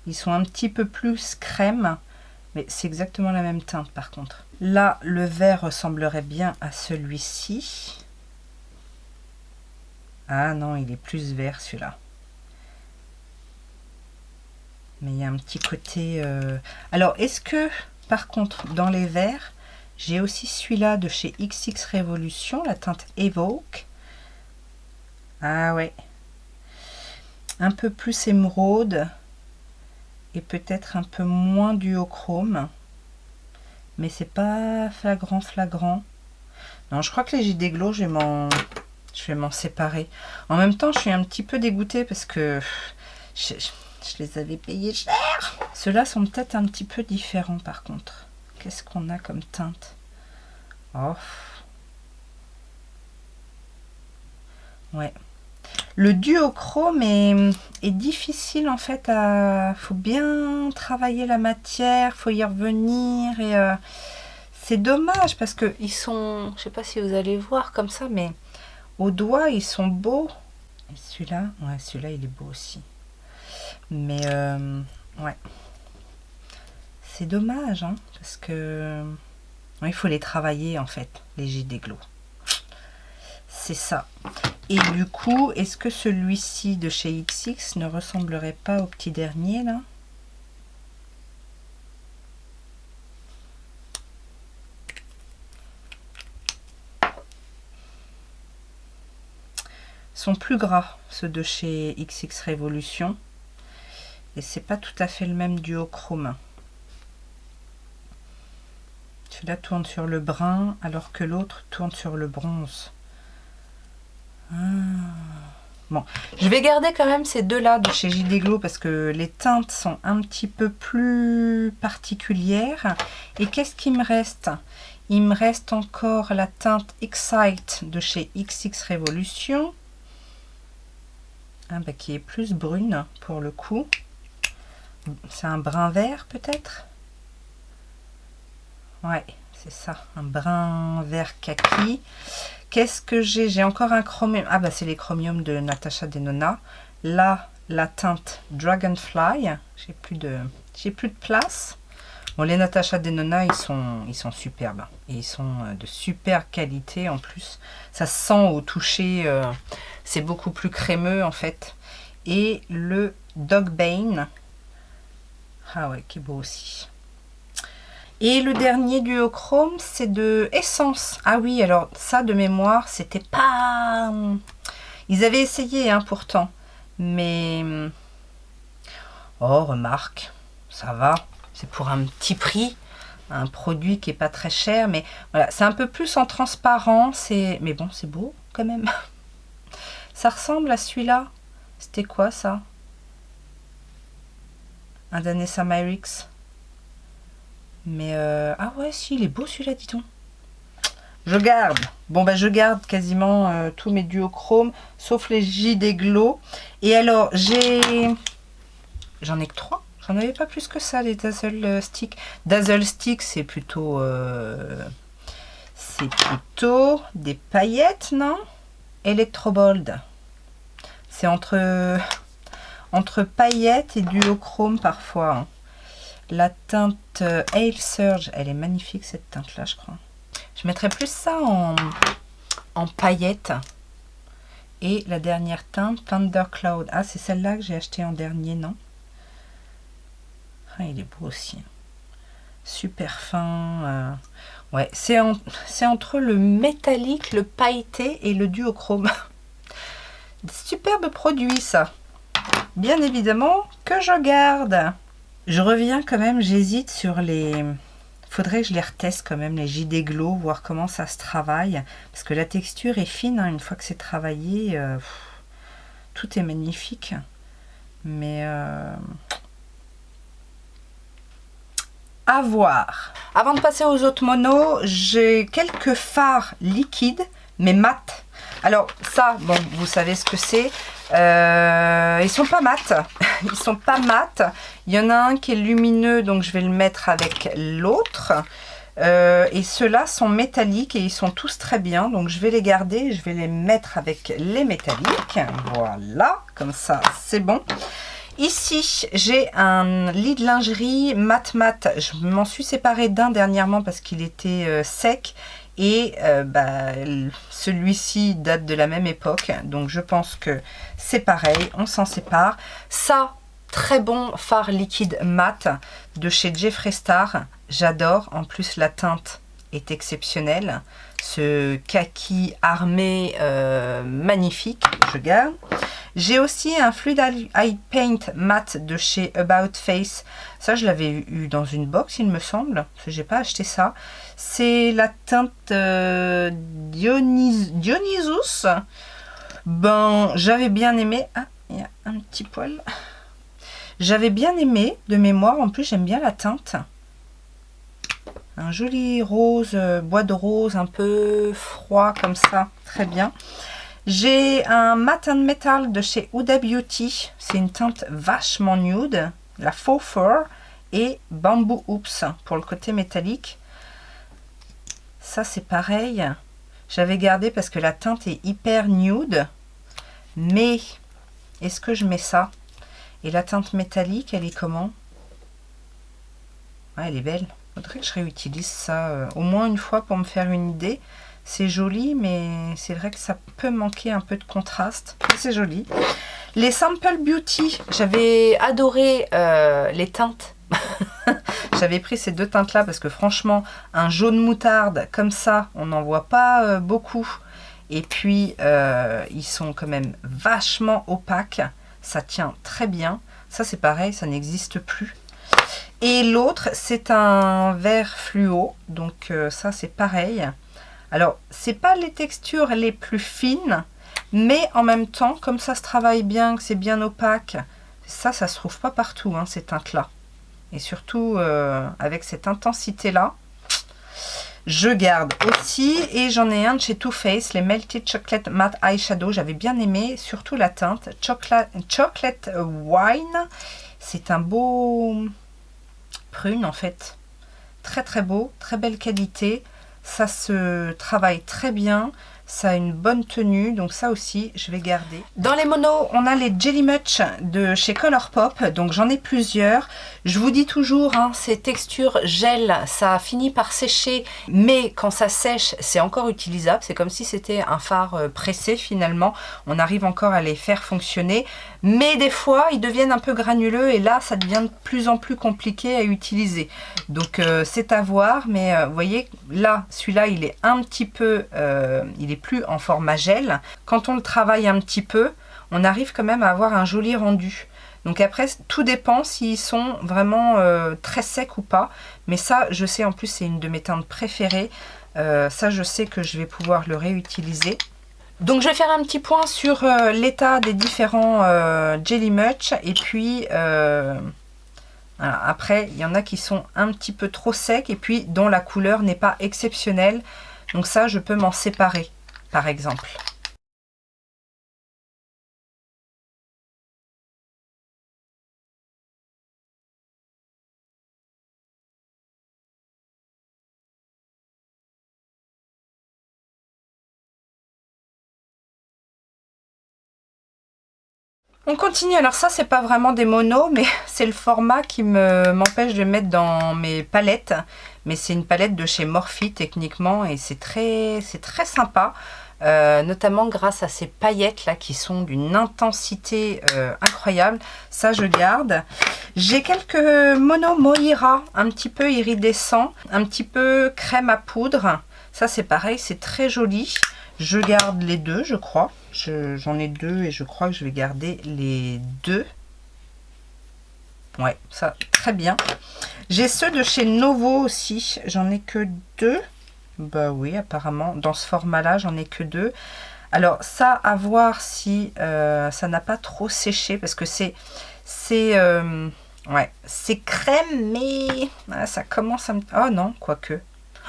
Ils sont un petit peu plus crème. Mais c'est exactement la même teinte par contre. Là, le vert ressemblerait bien à celui-ci. Ah non, il est plus vert celui-là. Mais il y a un petit côté... Alors, est-ce que, par contre, dans les verts, j'ai aussi celui-là de chez XX Revolution, la teinte Evoke. Ah ouais. Un peu plus émeraude. Et peut-être un peu moins duochrome. Mais c'est pas flagrant. Non, je crois que les JD Glow, je vais m'en séparer. En même temps, je suis un petit peu dégoûtée parce que je les avais payés cher. Ceux-là sont peut-être un petit peu différents par contre. Qu'est-ce qu'on a comme teinte? Oh. Ouais. Le duochrome est difficile en fait à... faut bien travailler la matière, faut y revenir et c'est dommage parce que ils sont... Je sais pas si vous allez voir comme ça, mais au doigt ils sont beaux. Et celui-là, ouais, celui-là il est beau aussi. Mais ouais, c'est dommage hein, parce que il faut les travailler en fait, les JD Glow. C'est ça. Et du coup, est-ce que celui-ci de chez XX ne ressemblerait pas au petit dernier là? Ils sont plus gras, ceux de chez XX Revolution. Et c'est pas tout à fait le même duochrome. Celui-là tourne sur le brun alors que l'autre tourne sur le bronze. Ah. Bon, je vais garder quand même ces deux-là de chez JD Glow parce que les teintes sont un petit peu plus particulières. Et qu'est-ce qu'il me reste? Il me reste encore la teinte Excite de chez XX Revolution. Ah, bah, qui est plus brune pour le coup. C'est un brun vert peut-être? Ouais, c'est ça, un brun vert kaki. Qu'est-ce que j'ai? J'ai encore un chromium. Ah bah c'est les chromiums de Natasha Denona. Là, la teinte Dragonfly. J'ai plus de place. Bon, les Natasha Denona, ils sont superbes. Et ils sont de super qualité en plus. Ça se sent au toucher. C'est beaucoup plus crémeux en fait. Et le Dog Bane. Ah ouais, qui est beau aussi. Et le dernier duochrome, c'est de Essence. Ah oui, alors ça de mémoire, c'était pas... Ils avaient essayé hein, pourtant. Mais... Oh, remarque, ça va. C'est pour un petit prix. Un produit qui est pas très cher. Mais voilà, c'est un peu plus en transparent. Mais bon, c'est beau quand même. Ça ressemble à celui-là. C'était quoi ça? Un Danessa Myrix. Mais ah ouais, si, il est beau celui-là, dis donc. Je garde. Bon, bah, je garde quasiment tous mes duochromes, sauf les JD Glow. Et alors, j'en ai que 3. J'en avais pas plus que ça, les Dazzle Stick. Dazzle Stick, c'est plutôt des paillettes, non? Electrobold. C'est entre paillettes et duochrome parfois. Hein. La teinte Ale Surge, elle est magnifique cette teinte là, je crois. Je mettrais plus ça en paillettes. Et la dernière teinte, Thunder Cloud. Ah, c'est celle-là que j'ai acheté en dernier, non? Ah, il est beau aussi. Super fin. Ouais, c'est entre le métallique, le pailleté et le duochrome. Superbe produit, ça. Bien évidemment que je garde. Je reviens quand même, j'hésite sur les... Faudrait que je les reteste quand même, les JD Glow, voir comment ça se travaille. Parce que la texture est fine, hein, une fois que c'est travaillé. Tout est magnifique. Mais... à voir. Avant de passer aux autres monos, j'ai quelques fards liquides, mais mat. Alors ça, bon, vous savez ce que c'est. Ils sont pas mat. Ils sont pas mat. Il y en a un qui est lumineux, donc je vais le mettre avec l'autre. Et ceux-là sont métalliques et ils sont tous très bien. Donc je vais les garder. Je vais les mettre avec les métalliques. Voilà, comme ça, c'est bon. Ici, j'ai un lit de lingerie mat. Je m'en suis séparée d'un dernièrement parce qu'il était sec. Et celui-ci date de la même époque. Donc, je pense que c'est pareil. On s'en sépare. Ça, très bon fard liquide mat de chez Jeffree Star. J'adore. En plus, la teinte est exceptionnelle. Ce kaki armé magnifique. Je garde. J'ai aussi un Fluid Eye Paint Matte de chez About Face. Ça, je l'avais eu dans une box, il me semble. Parce que j'ai pas acheté ça. C'est la teinte Dionysus. Ben, j'avais bien aimé. Ah, il y a un petit poil. J'avais bien aimé de mémoire. En plus, j'aime bien la teinte. Un joli rose, bois de rose, un peu froid comme ça. Très bien. J'ai un Matte and Metal de chez Huda Beauty. C'est une teinte vachement nude. La Faux Fur et Bamboo Oops pour le côté métallique. Ça, c'est pareil. J'avais gardé parce que la teinte est hyper nude. Mais est-ce que je mets ça? Et la teinte métallique, elle est comment? Ouais, elle est belle. Faudrait que je réutilise ça au moins une fois pour me faire une idée. C'est joli, mais c'est vrai que ça peut manquer un peu de contraste. C'est joli. Les Sample Beauty, j'avais adoré les teintes. J'avais pris ces deux teintes-là parce que franchement, un jaune moutarde comme ça, on n'en voit pas beaucoup. Et puis, ils sont quand même vachement opaques. Ça tient très bien. Ça, c'est pareil, ça n'existe plus. Et l'autre, c'est un vert fluo. Donc, ça, c'est pareil. Alors, c'est pas les textures les plus fines, mais en même temps, comme ça se travaille bien, que c'est bien opaque, ça se trouve pas partout, hein, ces teintes-là. Et surtout, avec cette intensité-là, je garde aussi. Et j'en ai un de chez Too Faced, les Melted Chocolate Matte Eyeshadow. J'avais bien aimé, surtout la teinte Chocolate Wine. C'est un beau prune, en fait. Très, très beau, très belle qualité. Ça se travaille très bien, ça a une bonne tenue, donc ça aussi, je vais garder. Dans les monos, on a les Jelly Much de chez Colourpop, donc j'en ai plusieurs. Je vous dis toujours, hein, ces textures gel, ça finit par sécher, mais quand ça sèche, c'est encore utilisable. C'est comme si c'était un fard pressé finalement. On arrive encore à les faire fonctionner, mais des fois, ils deviennent un peu granuleux et là, ça devient de plus en plus compliqué à utiliser. Donc, c'est à voir, mais vous voyez, là, celui-là, il est un petit peu... il est plus en format gel. Quand on le travaille un petit peu, on arrive quand même à avoir un joli rendu. Donc après, tout dépend s'ils sont vraiment très secs ou pas. Mais ça, je sais, en plus, c'est une de mes teintes préférées. Ça, je sais que je vais pouvoir le réutiliser. Donc, je vais faire un petit point sur l'état des différents Jelly Much. Et puis, voilà, après, il y en a qui sont un petit peu trop secs et puis dont la couleur n'est pas exceptionnelle. Donc ça, je peux m'en séparer, par exemple. On continue. Alors ça, c'est pas vraiment des monos, mais c'est le format qui m'empêche de mettre dans mes palettes. Mais c'est une palette de chez Morphe techniquement et c'est très sympa. Notamment grâce à ces paillettes là qui sont d'une intensité incroyable. Ça, je garde. J'ai quelques monos Moira, un petit peu iridescent, un petit peu crème à poudre. Ça, c'est pareil, c'est très joli. Je garde les deux, je crois. J'en ai deux et je crois que je vais garder les deux. Ouais, ça, très bien. J'ai ceux de chez Novo aussi. J'en ai que deux. Bah oui, apparemment, dans ce format-là, j'en ai que deux. Alors, ça, à voir si ça n'a pas trop séché. Parce que ouais, c'est crème, mais ça commence à me... Oh non, quoique.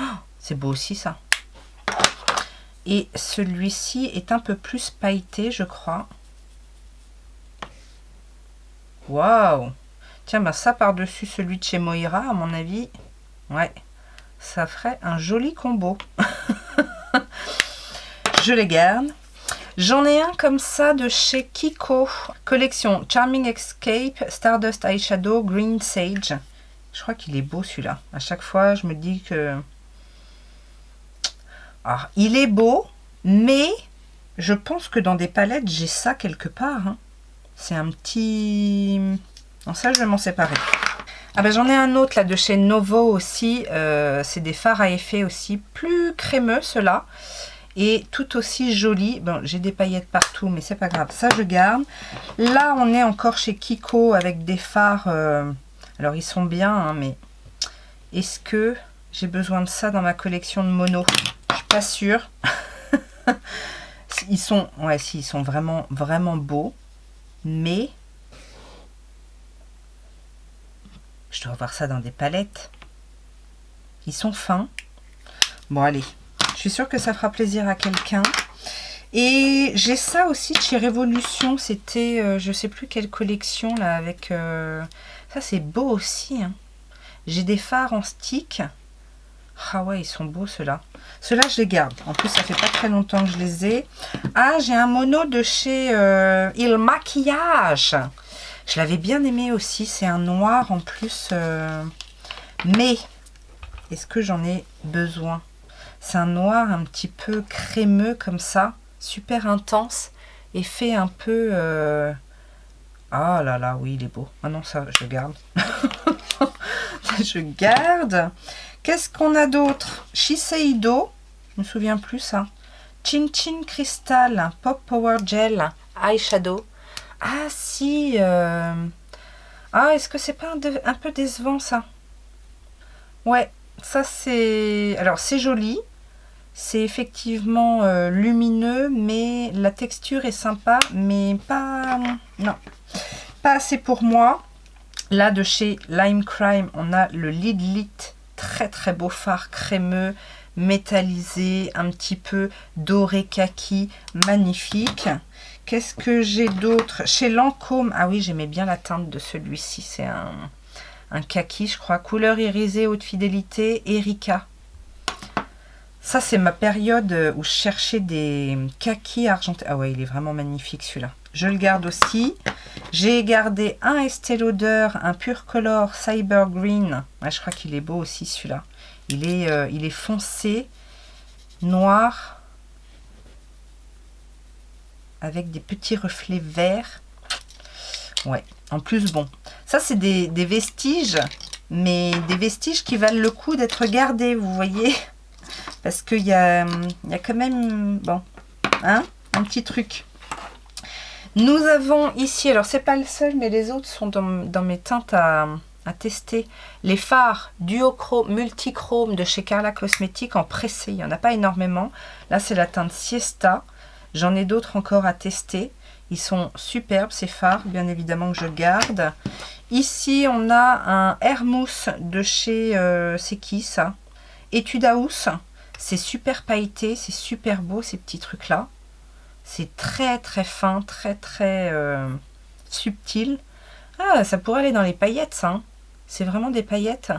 Oh, c'est beau aussi, ça. Et celui-ci est un peu plus pailleté, je crois. Waouh! Tiens, bah ça par-dessus celui de chez Moira, à mon avis, ouais, ça ferait un joli combo. Je les garde. J'en ai un comme ça de chez Kiko. Collection Charming Escape, Stardust Eyeshadow, Green Sage. Je crois qu'il est beau celui-là. À chaque fois, je me dis que... Alors, il est beau, mais je pense que dans des palettes, j'ai ça quelque part. Hein. C'est un petit... Non, ça, je vais m'en séparer. Ah ben, j'en ai un autre là de chez Novo aussi. C'est des fards à effet aussi. Plus crémeux, ceux-là. Et tout aussi joli. Bon, j'ai des paillettes partout, mais c'est pas grave. Ça, je garde. Là, on est encore chez Kiko avec des fards. Alors, ils sont bien, hein, mais est-ce que j'ai besoin de ça dans ma collection de mono? Je suis pas sûre. Ils sont, ouais, si, ils sont vraiment, vraiment beaux. Mais je dois avoir ça dans des palettes. Ils sont fins. Bon, allez. Je suis sûre que ça fera plaisir à quelqu'un. Et j'ai ça aussi de chez Révolution. C'était, je sais plus quelle collection, là, avec... Ça, c'est beau aussi. Hein. J'ai des fards en stick. Ah ouais, ils sont beaux, ceux-là. Ceux-là, je les garde. En plus, ça fait pas très longtemps que je les ai. Ah, j'ai un mono de chez Il Maquillage. Je l'avais bien aimé aussi. C'est un noir en plus. Mais, est-ce que j'en ai besoin? C'est un noir un petit peu crémeux comme ça. Super intense. Et fait un peu... Ah là là, oui, il est beau. Ah non, ça, je garde. Je garde. Qu'est-ce qu'on a d'autre? Shiseido. Je me souviens plus, ça. Chin Chin Crystal. Pop Power Gel. Eyeshadow. Ah, si. Ah, est-ce que c'est pas un peu décevant, ça? Ouais, ça, c'est... Alors, c'est joli. C'est effectivement lumineux, mais la texture est sympa, mais pas... Non, pas assez pour moi. Là, de chez Lime Crime, on a le Lidlit. Très, très beau fard crémeux, métallisé, un petit peu doré kaki. Magnifique. Qu'est-ce que j'ai d'autre? Chez Lancôme, ah oui, j'aimais bien la teinte de celui-ci. C'est un kaki, je crois. Couleur irisée, haute fidélité, Erika. Ça, c'est ma période où je cherchais des kakis argentés. Ah ouais, il est vraiment magnifique celui-là. Je le garde aussi. J'ai gardé un Estée Lauder, un Pure Color Cyber Green. Ah, je crois qu'il est beau aussi celui-là. Il est foncé, noir, avec des petits reflets verts. Ouais, en plus, bon. Ça, c'est des vestiges, mais des vestiges qui valent le coup d'être gardés, vous voyez. Parce qu'il y a quand même, bon, hein, un petit truc. Nous avons ici, alors c'est pas le seul, mais les autres sont dans mes teintes à tester. Les fards duochrome, multichrome de chez Carla Cosmetics en pressé. Il n'y en a pas énormément. Là, c'est la teinte Siesta. J'en ai d'autres encore à tester. Ils sont superbes, ces fards, bien évidemment que je garde. Ici, on a un Hermousse de chez, c'est qui ça? Etude House. C'est super pailleté, c'est super beau ces petits trucs là. C'est très très fin, très très subtil. Ah, ça pourrait aller dans les paillettes, ça. Hein. C'est vraiment des paillettes.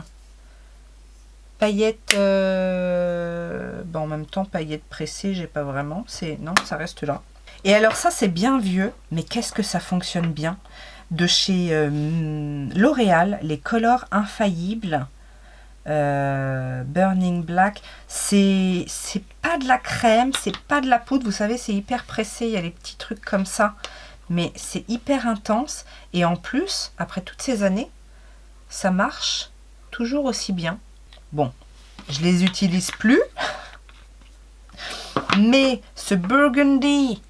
Paillettes, bon, en même temps, paillettes pressées, j'ai pas vraiment. Non, ça reste là. Et alors ça, c'est bien vieux, mais qu'est-ce que ça fonctionne bien. De chez L'Oréal, les Colors Infaillibles. Burning Black, c'est pas de la crème, c'est pas de la poudre, vous savez, c'est hyper pressé, il y a les petits trucs comme ça, mais c'est hyper intense, et en plus, après toutes ces années, ça marche toujours aussi bien. Bon, je les utilise plus, mais ce burgundy,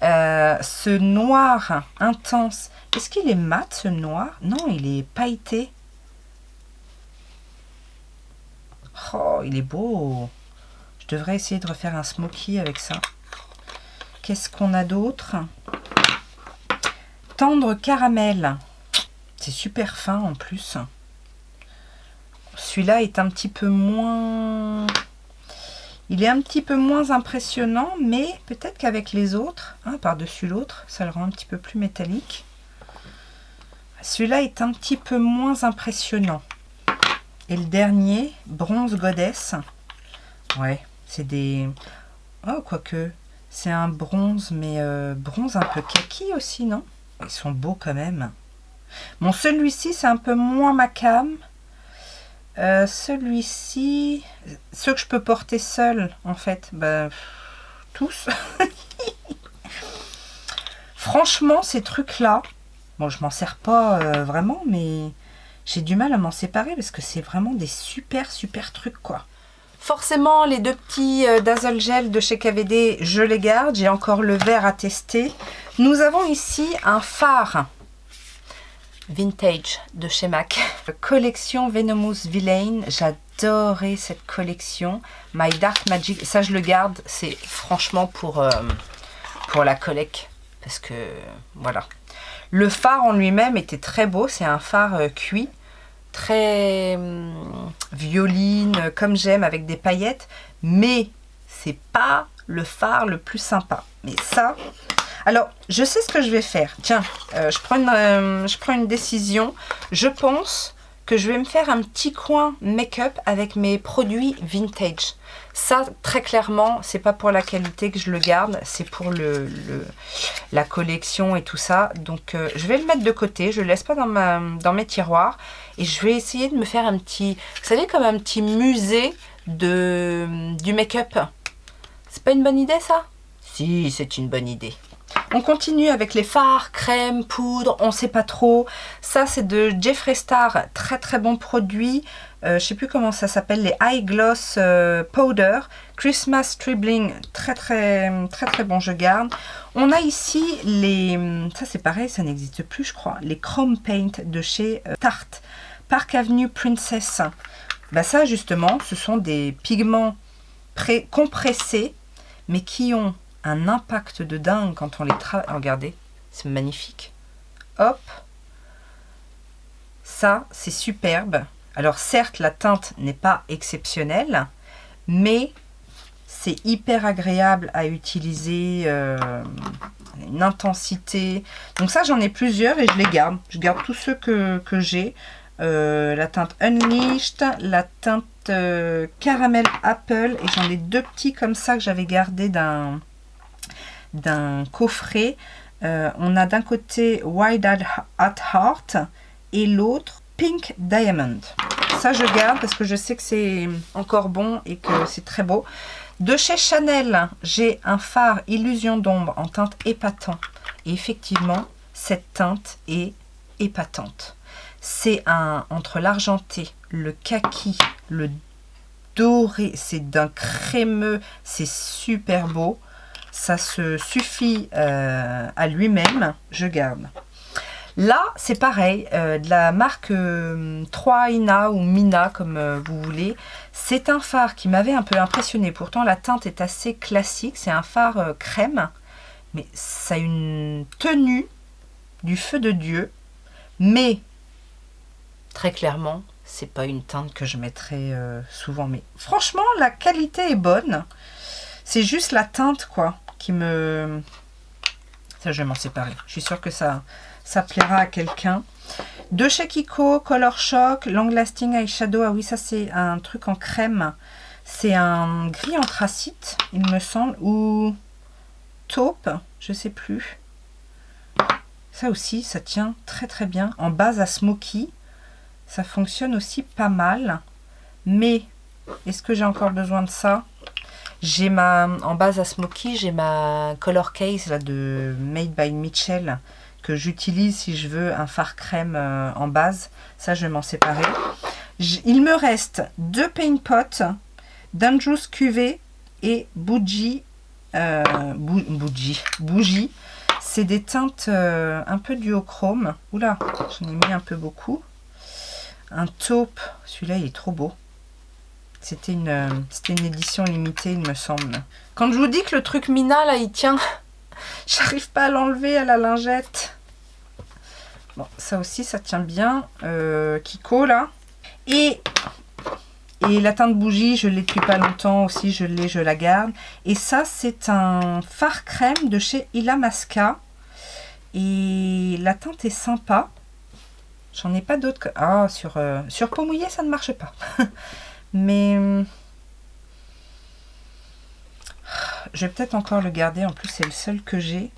ce noir intense, est-ce qu'il est mat ce noir? Non, il est pailleté. Oh, il est beau. Je devrais essayer de refaire un smoky avec ça. Qu'est-ce qu'on a d'autre? Tendre caramel. C'est super fin en plus. Celui-là est un petit peu moins... Il est un petit peu moins impressionnant, mais peut-être qu'avec les autres, hein, par-dessus l'autre, ça le rend un petit peu plus métallique. Celui-là est un petit peu moins impressionnant. Et le dernier, Bronze Goddess. Ouais, c'est des... Oh, quoique, c'est un bronze, mais bronze un peu kaki aussi, non? Ils sont beaux quand même. Bon, celui-ci, c'est un peu moins ma cam. Celui-ci, ceux que je peux porter seul, en fait, bah, tous. Franchement, ces trucs-là, bon, je m'en sers pas vraiment, mais... J'ai du mal à m'en séparer parce que c'est vraiment des super trucs quoi. Forcément les deux petits Dazzle Gel de chez KVD, je les garde. J'ai encore le vert à tester. Nous avons ici un fard vintage de chez MAC. Collection Venomous Villain. J'adorais cette collection. My Dark Magic. Ça je le garde. C'est franchement pour la collecte. Parce que voilà. Le fard en lui-même était très beau, c'est un fard cuit, très violine, comme j'aime, avec des paillettes, mais c'est pas le fard le plus sympa. Mais ça, alors je sais ce que je vais faire. Tiens, je prends une décision. Je pense que je vais me faire un petit coin make-up avec mes produits vintage. Ça, très clairement, c'est pas pour la qualité que je le garde, c'est pour la collection et tout ça. Donc, je vais le mettre de côté, je le laisse pas dans mes tiroirs. Et je vais essayer de me faire un petit, vous savez, comme un petit musée du make-up. C'est pas une bonne idée, ça? Si, c'est une bonne idée. On continue avec les fards, crème, poudre, on sait pas trop. Ça, c'est de Jeffree Star, très bon produit. Je sais plus comment ça s'appelle, les Eye Gloss Powder, Christmas Tree Bling, très bon, je garde. On a ici les, ça c'est pareil, ça n'existe plus je crois, les Chrome Paint de chez Tarte, Park Avenue Princess. Bah ça justement, ce sont des pigments compressés, mais qui ont un impact de dingue quand on les travaille. Regardez, c'est magnifique. Hop, ça c'est superbe. Alors certes, la teinte n'est pas exceptionnelle, mais c'est hyper agréable à utiliser, une intensité. Donc ça, j'en ai plusieurs et je les garde. Je garde tous ceux que j'ai. La teinte Unleashed, la teinte Caramel Apple, et j'en ai deux petits comme ça que j'avais gardé d'un coffret. On a d'un côté Wide at Heart et l'autre Pink Diamond. Ça je garde parce que je sais que c'est encore bon et que c'est très beau. De chez Chanel, j'ai un fard Illusion d'ombre en teinte épatant. Et effectivement, cette teinte est épatante. C'est entre l'argenté, le kaki, le doré, c'est d'un crémeux, c'est super beau. Ça se suffit à lui-même, je garde. Là, c'est pareil, de la marque 3ina ou Mina, comme vous voulez. C'est un fard qui m'avait un peu impressionné. Pourtant, la teinte est assez classique. C'est un fard crème, mais ça a une tenue du feu de Dieu. Mais, très clairement, c'est pas une teinte que je mettrai souvent. Mais franchement, la qualité est bonne. C'est juste la teinte, quoi, qui me... Ça, je vais m'en séparer. Je suis sûre que ça plaira à quelqu'un. De chez Kiko, Color Shock, Long Lasting Eyeshadow. Ah oui, ça c'est un truc en crème. C'est un gris anthracite, il me semble. Ou taupe, je sais plus. Ça aussi, ça tient très très bien. En base à smoky, ça fonctionne aussi pas mal. Mais, est-ce que j'ai encore besoin de ça? J'ai en base à smoky, j'ai ma color case là, de Made by Mitchell que j'utilise si je veux un fard crème en base. Ça, je vais m'en séparer. Il me reste 2 paint pots, Dangerous QV et Bougie. Bougie. C'est des teintes un peu duochrome. Oula, j'en ai mis un peu beaucoup. Un taupe, celui-là il est trop beau. C'était une édition limitée, il me semble. Quand je vous dis que le truc Mina, là, il tient, j'arrive pas à l'enlever à la lingette. Bon, ça aussi, ça tient bien. Kiko, là. Et la teinte bougie, je l'ai depuis pas longtemps aussi, je la garde. Et ça, c'est un fard crème de chez Illamasqua. Et la teinte est sympa. J'en ai pas d'autres. Ah, sur peau mouillée, ça ne marche pas. Mais je vais peut-être encore le garder. En plus, c'est le seul que j'ai.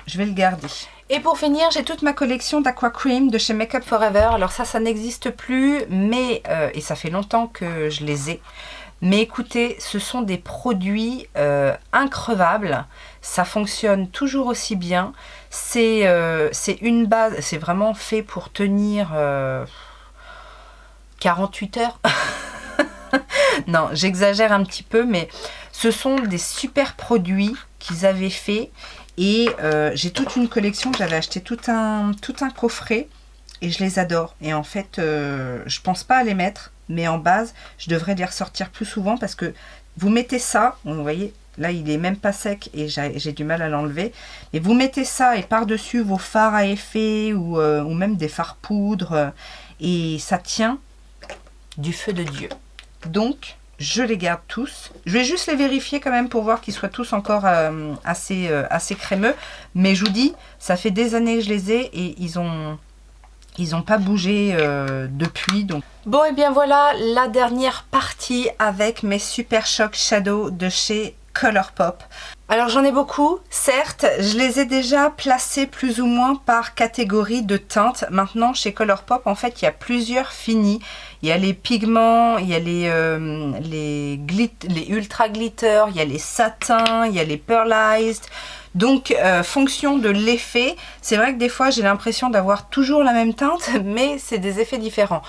Je vais le garder. Et pour finir, j'ai toute ma collection d'Aqua Cream de chez Make Up For Ever. Alors ça n'existe plus, mais et ça fait longtemps que je les ai. Mais écoutez, ce sont des produits increvables. Ça fonctionne toujours aussi bien. C'est une base, c'est vraiment fait pour tenir 48 heures. Non, j'exagère un petit peu, mais ce sont des super produits qu'ils avaient fait. Et j'ai toute une collection, j'avais acheté tout un coffret et je les adore. Et en fait, je pense pas à les mettre, mais en base, je devrais les ressortir plus souvent parce que vous mettez ça, vous voyez, là il est même pas sec et j'ai du mal à l'enlever. Et vous mettez ça et par-dessus vos fards à effet ou même des fards poudre et ça tient du feu de Dieu. Donc, je les garde tous. Je vais juste les vérifier quand même pour voir qu'ils soient tous encore assez crémeux. Mais je vous dis, ça fait des années que je les ai et ils ont pas bougé depuis. Donc. Bon, et bien voilà la dernière partie avec mes Super Shock Shadow de chez Colourpop. Alors j'en ai beaucoup, certes, je les ai déjà placés plus ou moins par catégorie de teintes. Maintenant chez Colourpop, en fait, il y a plusieurs finis. Il y a les pigments, il y a les ultra glitter, il y a les satins, il y a les pearlized. Donc, fonction de l'effet, c'est vrai que des fois j'ai l'impression d'avoir toujours la même teinte, mais c'est des effets différents.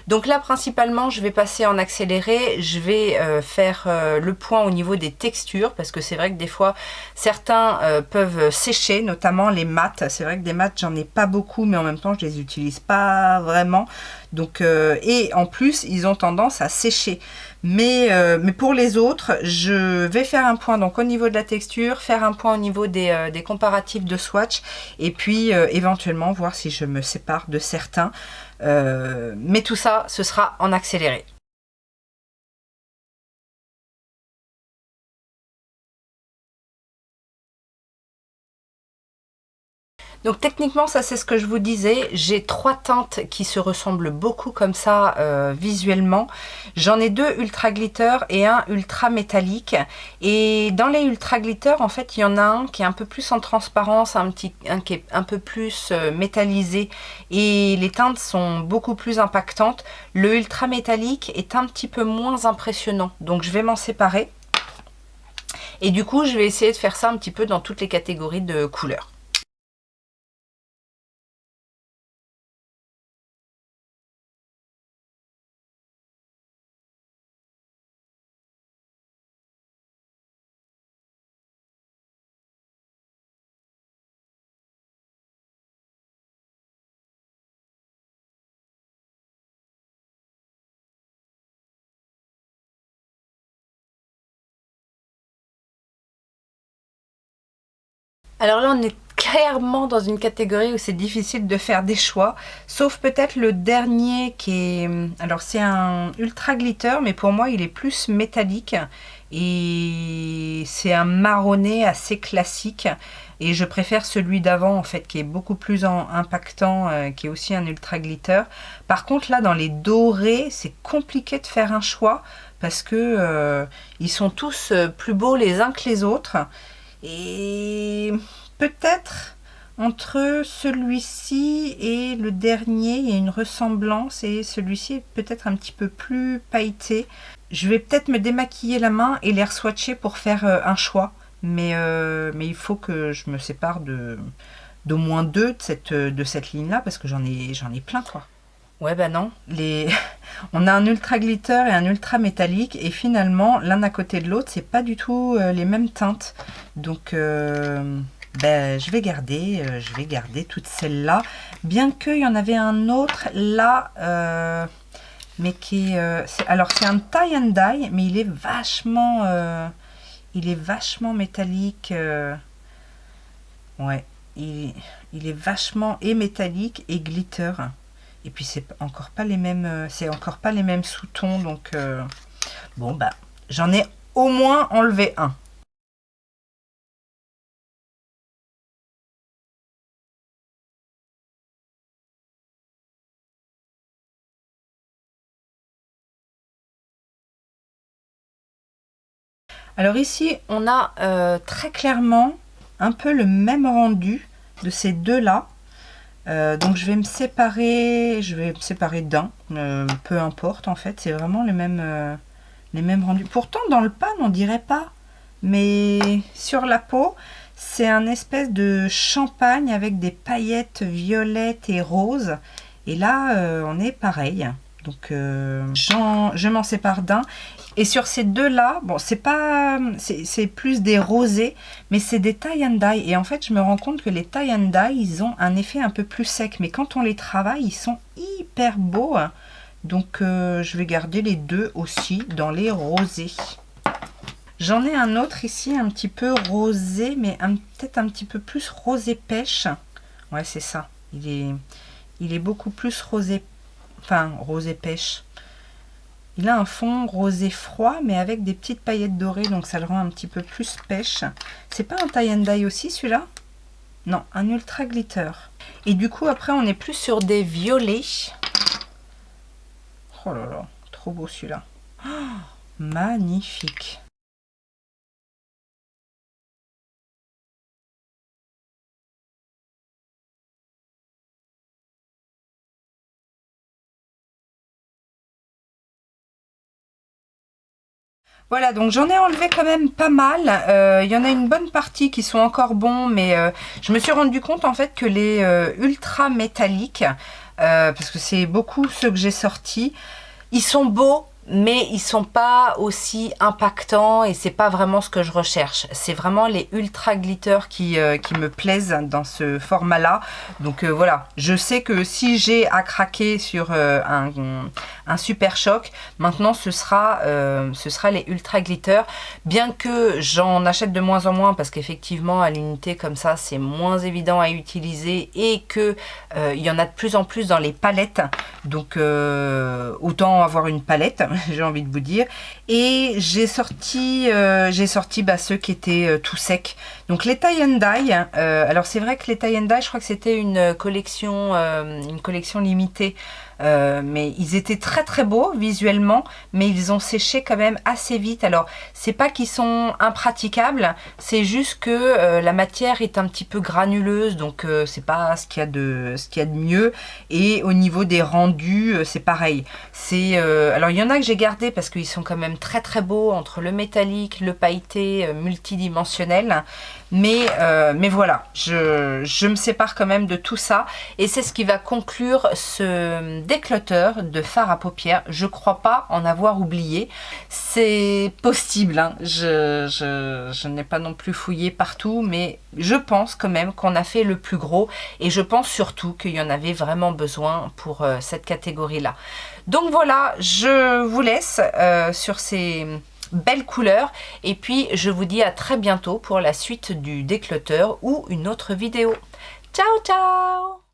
Donc là, principalement, je vais passer en accéléré. Je vais faire le point au niveau des textures, parce que c'est vrai que des fois, certains peuvent sécher, notamment les mats. C'est vrai que des mats, j'en ai pas beaucoup, mais en même temps, je les utilise pas vraiment. Donc, et en plus, ils ont tendance à sécher. Mais pour les autres, je vais faire un point donc au niveau de la texture, faire un point au niveau des comparatifs de swatch et puis éventuellement voir si je me sépare de certains. Mais tout ça, ce sera en accéléré. Donc techniquement, ça c'est ce que je vous disais, j'ai 3 teintes qui se ressemblent beaucoup comme ça visuellement. J'en ai 2 ultra glitter et un ultra métallique. Et dans les ultra glitter, en fait, il y en a un qui est un peu plus en transparence, un qui est un peu plus métallisé. Et les teintes sont beaucoup plus impactantes. Le ultra métallique est un petit peu moins impressionnant. Donc je vais m'en séparer. Et du coup, je vais essayer de faire ça un petit peu dans toutes les catégories de couleurs. Alors là, on est clairement dans une catégorie où c'est difficile de faire des choix, sauf peut-être le dernier qui est... Alors c'est un ultra glitter, mais pour moi il est plus métallique et c'est un marronné assez classique. Et je préfère celui d'avant en fait qui est beaucoup plus impactant, qui est aussi un ultra glitter. Par contre là dans les dorés, c'est compliqué de faire un choix parce que ils sont tous plus beaux les uns que les autres. Et peut-être entre celui-ci et le dernier, il y a une ressemblance et celui-ci est peut-être un petit peu plus pailleté. Je vais peut-être me démaquiller la main et les re-swatcher pour faire un choix. Mais il faut que je me sépare d'au moins 2 de cette ligne-là parce que j'en ai plein, quoi. Ouais, bah non. On a un ultra glitter et un ultra métallique et finalement, l'un à côté de l'autre, c'est pas du tout les mêmes teintes. Donc, ben, je vais garder toutes celles-là. Bien qu'il y en avait un autre là, mais qui est... alors, c'est un tie and dye, mais il est vachement métallique. Ouais, il est vachement et métallique et glitter. Et puis c'est encore pas les mêmes sous-tons, donc bon bah j'en ai au moins enlevé un. Alors ici on a très clairement un peu le même rendu de ces deux-là. Donc je vais me séparer d'un, peu importe en fait, c'est vraiment les mêmes rendus. Pourtant dans le pan on dirait pas, mais sur la peau c'est un espèce de champagne avec des paillettes violettes et roses. Et là on est pareil. Donc je m'en sépare d'un. Et sur ces deux-là, bon, c'est plus des rosés, mais c'est des tie and dye. Et en fait, je me rends compte que les tie and dye, ils ont un effet un peu plus sec. Mais quand on les travaille, ils sont hyper beaux. Donc, je vais garder les deux aussi dans les rosés. J'en ai un autre ici, un petit peu rosé, mais peut-être un petit peu plus rosé pêche. Ouais, c'est ça. Il est beaucoup plus rosé, enfin, rosé pêche. Il a un fond rosé froid, mais avec des petites paillettes dorées, donc ça le rend un petit peu plus pêche. C'est pas un tie and dye aussi, celui-là? Non, un ultra glitter. Et du coup, après, on est plus sur des violets. Oh là là, trop beau celui-là. Oh, magnifique. Voilà, donc j'en ai enlevé quand même pas mal. Il y en a une bonne partie qui sont encore bons, mais je me suis rendu compte en fait que les ultra métalliques, parce que c'est beaucoup ceux que j'ai sortis, ils sont beaux, mais ils sont pas aussi impactants et c'est pas vraiment ce que je recherche. C'est vraiment les ultra glitter qui me plaisent dans ce format là. Donc voilà, je sais que si j'ai à craquer sur un super choc, maintenant ce sera les ultra glitter, bien que j'en achète de moins en moins parce qu'effectivement à l'unité comme ça c'est moins évident à utiliser et que il y en a de plus en plus dans les palettes, donc autant avoir une palette. J'ai envie de vous dire. Et j'ai sorti ceux qui étaient tout secs. Donc les tie and dye. Alors c'est vrai que les tie and dye, je crois que c'était une collection limitée. Mais ils étaient très très beaux visuellement, mais ils ont séché quand même assez vite. Alors c'est pas qu'ils sont impraticables, c'est juste que la matière est un petit peu granuleuse, donc c'est pas ce qu'il y a de mieux. Et au niveau des rendus, c'est pareil. Alors il y en a que j'ai gardé parce qu'ils sont quand même très très beaux entre le métallique, le pailleté, multidimensionnel. Mais voilà, je me sépare quand même de tout ça et c'est ce qui va conclure ce déclutter de fard à paupières. Je crois pas en avoir oublié, c'est possible, hein. Je n'ai pas non plus fouillé partout, mais je pense quand même qu'on a fait le plus gros et je pense surtout qu'il y en avait vraiment besoin pour cette catégorie là. Donc voilà, je vous laisse sur ces belle couleur et puis je vous dis à très bientôt pour la suite du déclutter ou une autre vidéo. Ciao ciao!